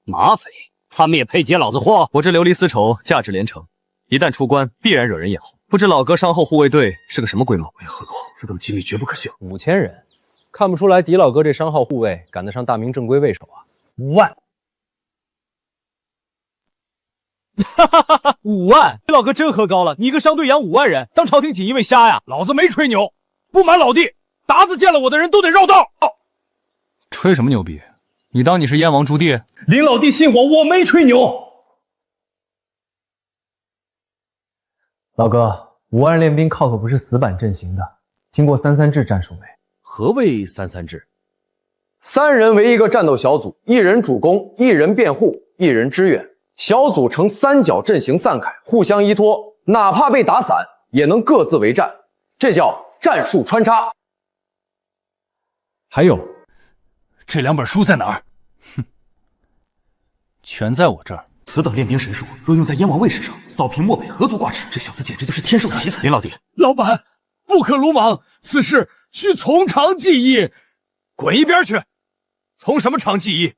马匪他们也配接老子货？我这流离丝绸，价值连城，一旦出关，必然惹人眼红。不知老哥伤后护卫队是个什么规模？为何这等机密绝不可信。 5000人，看不出来狄老哥这商号护卫赶得上大明正规卫手啊！5万，哈哈哈哈！5万，狄老哥真喝高了！你一个商队养5万人，当朝廷锦衣卫瞎呀？老子没吹牛，不瞒老弟，达子见了我的人都得绕道。吹什么牛逼？你当你是燕王朱棣？林老弟信我，我没吹牛。老哥，5万练兵靠可不是死板阵型的。听过33制战术没？何谓33制？3人为一个战斗小组，1人主攻，1人辩护，1人支援。小组呈三角阵型散开，互相依托，哪怕被打散，也能各自为战，这叫战术穿插。还有，这2本书在哪儿？哼，全在我这儿。此等练兵神术，若用在燕王位身上，扫平漠北，何足挂齿。这小子简直就是天授奇才。林老弟，老板，不可鲁莽，此事需从长计议。滚一边去！从什么长计议？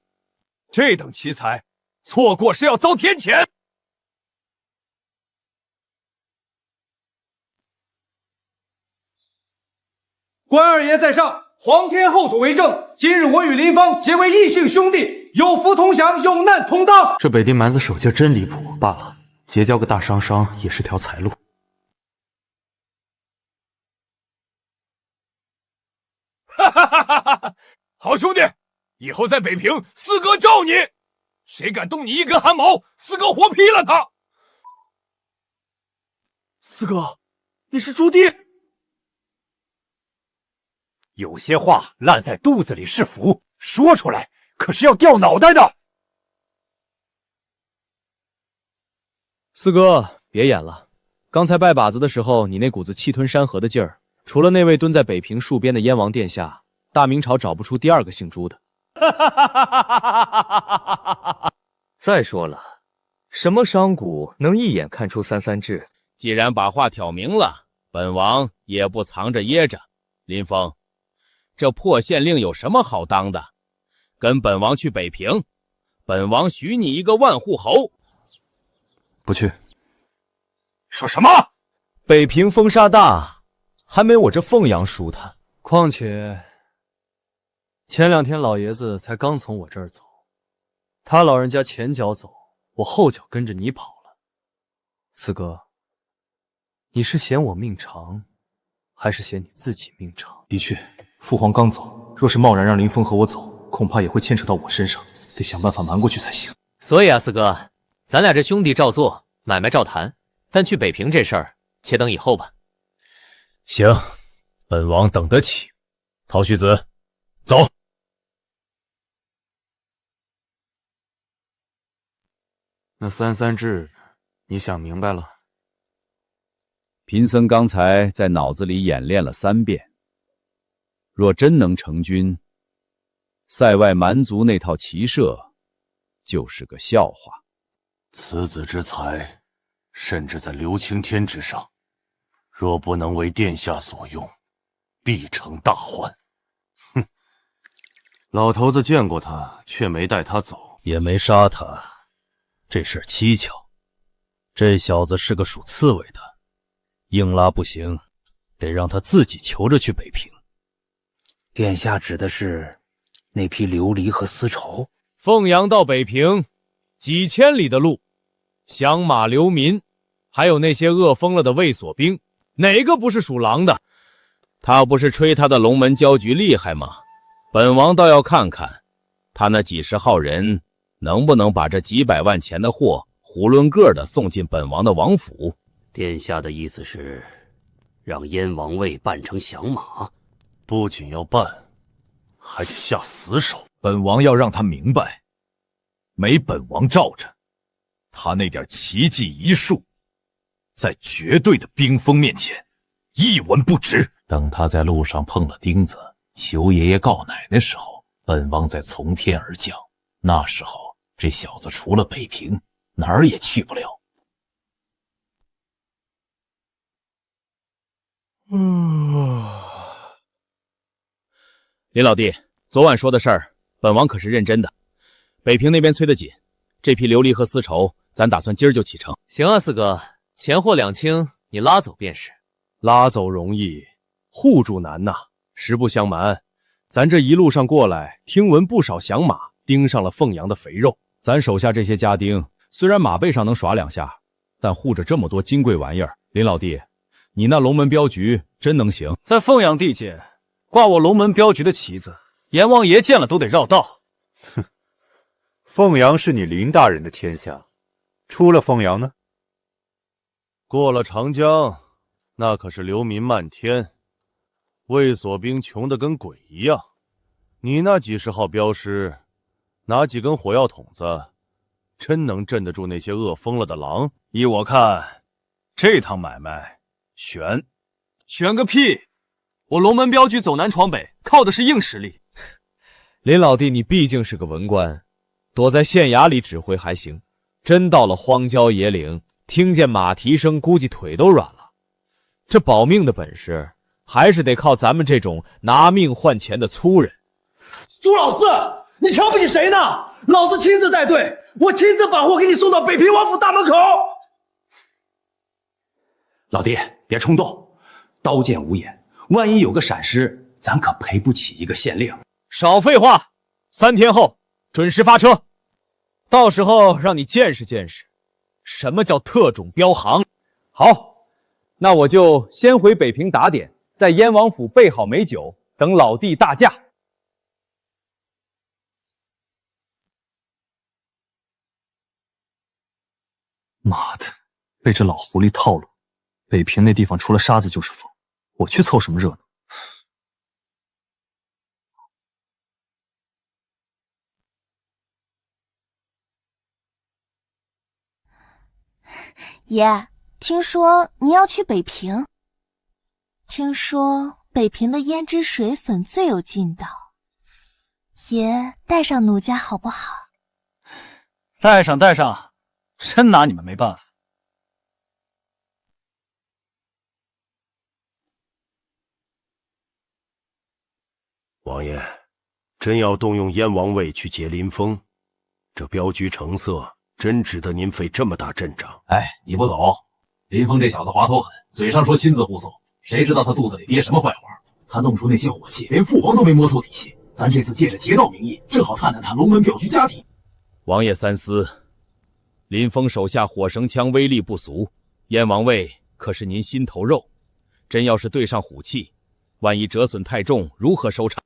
这等奇才，错过是要遭天谴。关二爷在上，皇天后土为证。今日我与林芳结为异姓兄弟，有福同享，有难同当。这北地蛮子手劲真离谱。罢了，结交个大商也是条财路。哈哈哈哈哈！好兄弟，以后在北平，四哥罩你，谁敢动你一根汗毛，四哥活劈了他。四哥，你是朱棣？有些话烂在肚子里是福，说出来可是要掉脑袋的。四哥，别演了。刚才拜把子的时候，你那股子气吞山河的劲儿，除了那位蹲在北平戍边的燕王殿下，大明朝找不出第2个姓朱的。再说了，什么商贾能一眼看出33制？既然把话挑明了，本王也不藏着掖着。林峰，这破县令有什么好当的？跟本王去北平，本王许你一个万户侯。不去。说什么？北平风沙大，还没我这凤阳舒坦。况且前2天老爷子才刚从我这儿走，他老人家前脚走，我后脚跟着你跑了。四哥，你是嫌我命长，还是嫌你自己命长？的确，父皇刚走，若是贸然让林峰和我走，恐怕也会牵扯到我身上，得想办法瞒过去才行。所以啊，四哥，咱俩这兄弟照做，买卖照谈，但去北平这事儿，且等以后吧。行，本王等得起。陶须子，走。那33制，你想明白了？贫僧刚才在脑子里演练了3遍，若真能成军，塞外蛮族那套骑射就是个笑话。此子之才，甚至在刘青天之上，若不能为殿下所用，必成大患。哼，老头子见过他，却没带他走，也没杀他。这事蹊跷，这小子是个属刺猬的，硬拉不行，得让他自己求着去北平。殿下指的是那批琉璃和丝绸？凤阳到北平几千里的路，响马流民，还有那些饿疯了的卫所兵，哪个不是属狼的？他不是吹他的龙门镖局厉害吗？本王倒要看看，他那几十号人能不能把这几百万钱的货囫囵个的送进本王的王府。殿下的意思是，让燕王位办成响马？不仅要办，还得下死手。本王要让他明白，没本王罩着，他那点奇技异术，在绝对的兵锋面前，一文不值。等他在路上碰了钉子，求爷爷告奶奶时候，本王再从天而降。那时候，这小子除了北平，哪儿也去不了。林老弟，昨晚说的事儿，本王可是认真的。北平那边催得紧，这批琉璃和丝绸，咱打算今儿就启程。行啊，四哥，钱货两清，你拉走便是。拉走容易，护住难呐。实不相瞒，咱这一路上过来，听闻不少响马盯上了凤阳的肥肉。咱手下这些家丁，虽然马背上能耍两下，但护着这么多金贵玩意儿，林老弟，你那龙门镖局真能行？在凤阳地界，挂我龙门镖局的旗子，阎王爷见了都得绕道。哼，凤阳是你林大人的天下，出了凤阳呢？过了长江，那可是流民漫天，卫所兵穷得跟鬼一样。你那几十号镖师，拿几根火药筒子，真能镇得住那些饿疯了的狼？依我看，这趟买卖悬。悬个屁！我龙门镖局走南闯北，靠的是硬实力。林老弟，你毕竟是个文官，躲在县衙里指挥还行，真到了荒郊野岭，听见马蹄声，估计腿都软了。这保命的本事，还是得靠咱们这种拿命换钱的粗人。朱老四，你瞧不起谁呢？老子亲自带队，我亲自把货给你送到北平王府大门口。老弟，别冲动，刀剑无眼，万一有个闪失，咱可赔不起一个县令。少废话，3天后准时发车，到时候让你见识见识什么叫特种镖行。好，那我就先回北平打点，在燕王府备好美酒，等老弟大驾。妈的，被这老狐狸套路！北平那地方除了沙子就是风，我去凑什么热闹？爷，听说您要去北平，听说北平的胭脂水粉最有劲道，爷带上奴家好不好？带上带上，真拿你们没办法。王爷，真要动用燕王位去劫林峰，这镖局成色真值得您费这么大阵仗。哎，你不懂，林峰这小子滑头狠，嘴上说亲自护送，谁知道他肚子里憋什么坏话？他弄出那些火器，连父皇都没摸透底细。咱这次借着劫道名义，正好探探他龙门镖局家底。王爷三思，林峰手下火绳枪威力不俗，燕王位可是您心头肉，真要是对上虎器，万一折损太重，如何收场？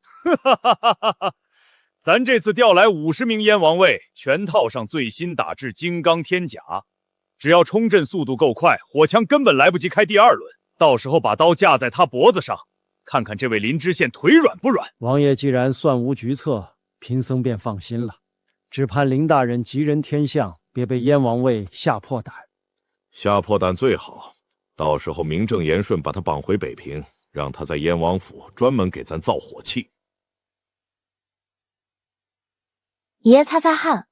咱这次调来50名燕王卫，全套上最新打制金刚天甲，只要冲阵速度够快，火枪根本来不及开第2轮，到时候把刀架在他脖子上，看看这位林知县腿软不软。王爷既然算无局策，贫僧便放心了，只盼林大人吉人天相，别被燕王卫吓破胆。吓破胆最好，到时候名正言顺把他绑回北平，让他在燕王府专门给咱造火器。爷擦擦汗，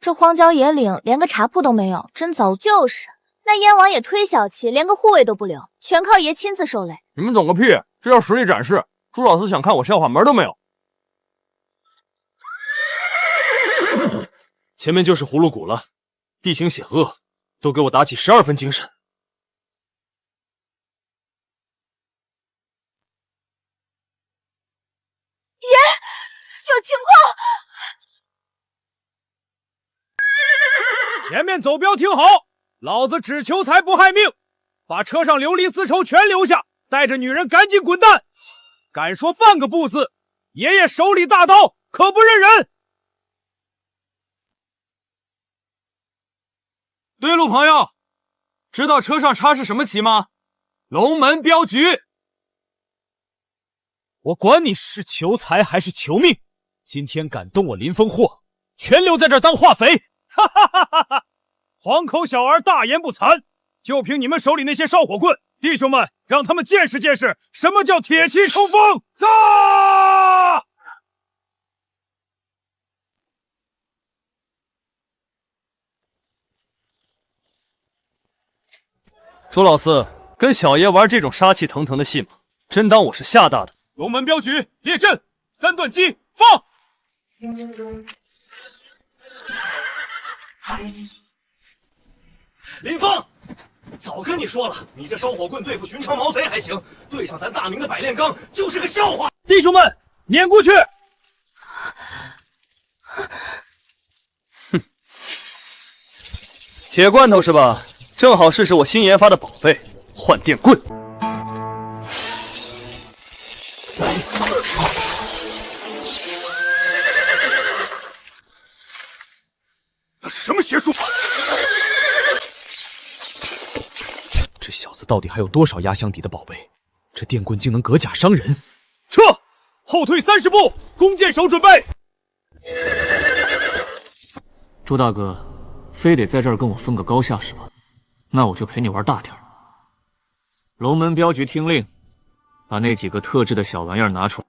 这荒郊野岭连个茶铺都没有，真糟。就是，那燕王也忒小气，连个护卫都不留，全靠爷亲自受累。你们懂个屁！这叫实力展示。朱老师想看我笑话门都没有。前面就是葫芦谷了，地形险恶，都给我打起12分精神。爷，有情况！前面走镖听好，老子只求财不害命，把车上琉璃丝绸全留下，带着女人赶紧滚蛋！敢说半个不字，爷爷手里大刀可不认人。对路朋友，知道车上插是什么旗吗？龙门镖局。我管你是求财还是求命，今天敢动我林峰货，全留在这儿当化肥！哈哈哈哈哈！黄口小儿大言不惭，就凭你们手里那些烧火棍，弟兄们，让他们见识见识什么叫铁骑冲锋！杀！朱老四跟小爷玩这种杀气腾腾的戏码，真当我是吓大的？龙门镖局列阵，3段击，放！林峰，早跟你说了，你这烧火棍对付寻常毛贼还行，对上咱大明的百炼钢就是个笑话。弟兄们，撵过去！哼，铁罐头是吧？正好试试我新研发的宝贝——换电棍。那是什么邪术？这小子到底还有多少压箱底的宝贝？这电棍竟能格甲伤人！撤，后退30步，弓箭手准备。朱大哥，非得在这儿跟我分个高下是吧？那我就陪你玩大点儿。龙门镖局听令，把那几个特制的小玩意儿拿出来。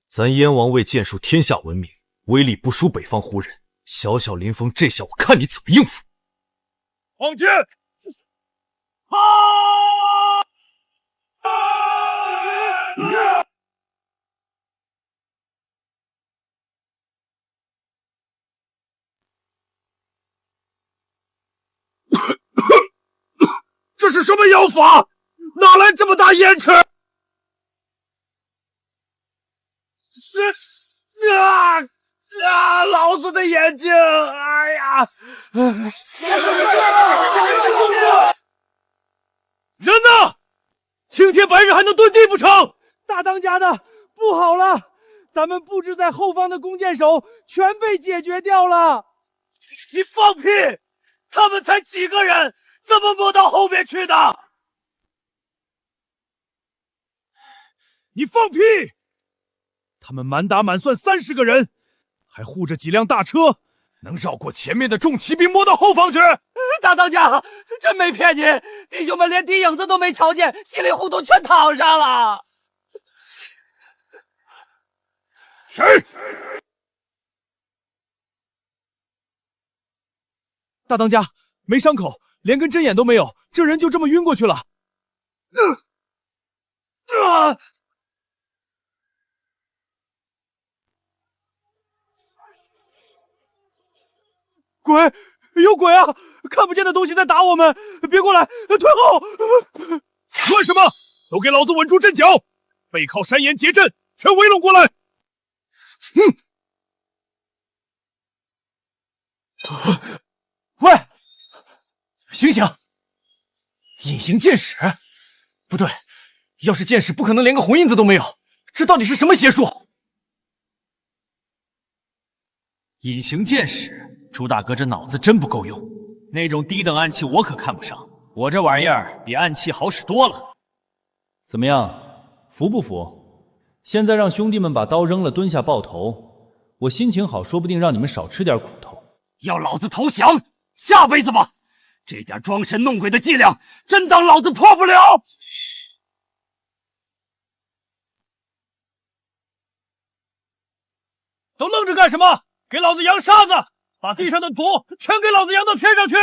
咱燕王卫剑术天下闻名，威力不输北方胡人。小小林峰，这下我看你怎么应付！往前！这是什么妖法？哪来这么大烟池？老子的眼睛！哎呀！人呢？青天白日还能遁地不成？大当家的，不好了！咱们布置在后方的弓箭手全被解决掉了。你放屁！他们才几个人，怎么摸到后面去的？你放屁！他们满打满算30个人，还护着几辆大车，能绕过前面的重骑兵摸到后方去？大当家，真没骗你，弟兄们连敌影子都没瞧见，稀里糊涂全躺上了。谁？大当家，没伤口，连根针眼都没有，这人就这么晕过去了。鬼！有鬼啊！看不见的东西在打我们，别过来，退后！乱什么？都给老子稳住阵脚！背靠山岩结阵，全围拢过来！喂，醒醒！隐形剑矢？不对，要是剑矢，不可能连个红印子都没有。这到底是什么邪术？隐形剑矢，朱大哥这脑子真不够用。那种低等暗器我可看不上，我这玩意儿比暗器好使多了。怎么样，服不服？现在让兄弟们把刀扔了，蹲下抱头，我心情好，说不定让你们少吃点苦头。要老子投降，下辈子吧！这点装神弄鬼的伎俩，真当老子破不了？都愣着干什么？给老子扬沙子！把地上的土全给老子扬到天上去！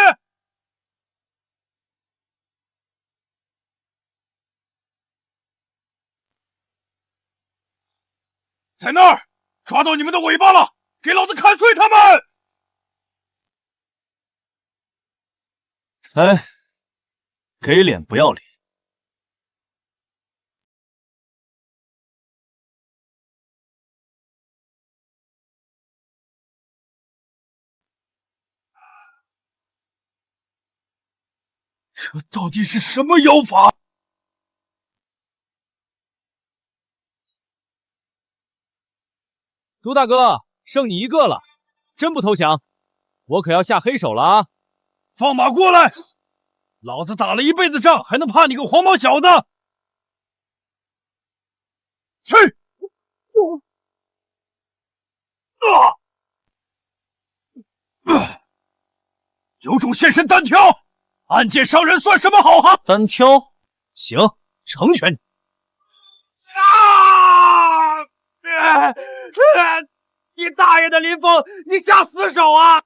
在那儿，抓到你们的尾巴了！给老子砍碎他们！哎，给脸不要脸！这到底是什么妖法？朱大哥，剩你一个了，真不投降，我可要下黑手了啊！放马过来！老子打了一辈子仗，还能怕你个黄毛小子？去！有种现身单挑！暗箭伤人算什么好汉？单挑？行，成全你！你大爷的林峰，你下死手啊！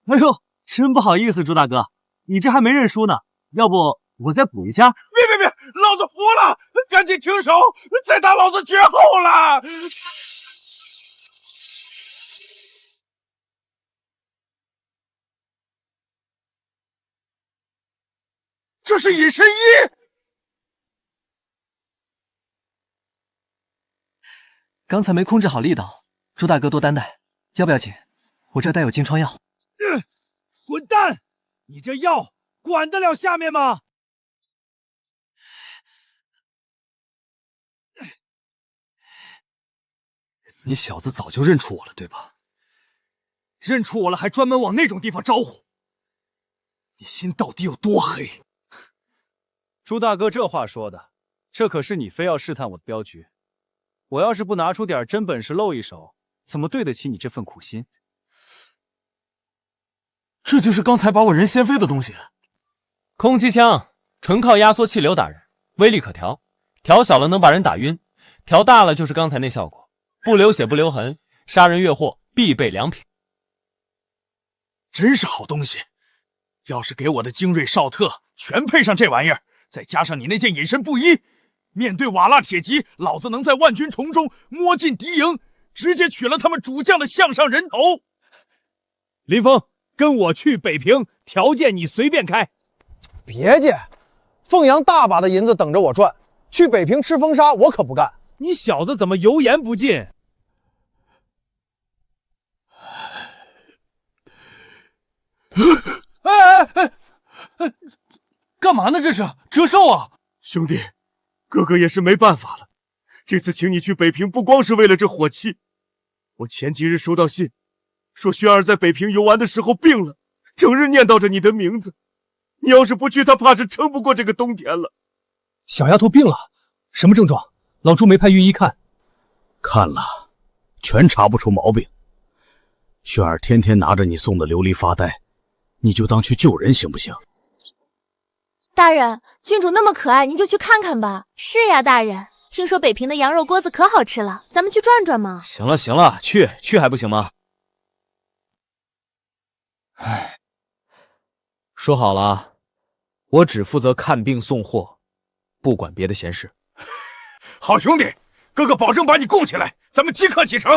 哎呦，真不好意思，朱大哥，你这还没认输呢，要不我再补一下？别，老子服了！赶紧停手，再打老子绝后了！这是隐身衣。刚才没控制好力道，朱大哥多担待，要不要紧？我这带有金疮药。滚蛋！你这药管得了下面吗？你小子早就认出我了，对吧？认出我了，还专门往那种地方招呼，你心到底有多黑？朱大哥这话说的，这可是你非要试探我的镖局。我要是不拿出点真本事露一手，怎么对得起你这份苦心？这就是刚才把我人掀飞的东西。空气枪纯靠压缩气流打人，威力可调，调小了能把人打晕，调大了就是刚才那效果，不流血不留痕，杀人越货必备良品。真是好东西，要是给我的精锐少特全配上这玩意儿，再加上你那件隐身布衣，面对瓦剌铁骑，老子能在万军丛中摸进敌营，直接取了他们主将的项上人头。林峰，跟我去北平，条件你随便开。别介，凤阳大把的银子等着我赚，去北平吃风沙我可不干。你小子怎么油盐不进？干嘛呢？这是折寿啊！兄弟，哥哥也是没办法了。这次请你去北平，不光是为了这火器。我前几日收到信，说轩儿在北平游玩的时候病了，整日念叨着你的名字。你要是不去，他怕是撑不过这个冬天了。小丫头病了，什么症状？老朱没派御医看。看了，全查不出毛病。轩儿天天拿着你送的琉璃发呆，你就当去救人行不行？大人，郡主那么可爱，您就去看看吧。是呀，大人，听说北平的羊肉锅子可好吃了，咱们去转转嘛。行了行了，去还不行吗？唉，说好了，我只负责看病送货，不管别的闲事。好兄弟，哥哥保证把你供起来，咱们即刻启程。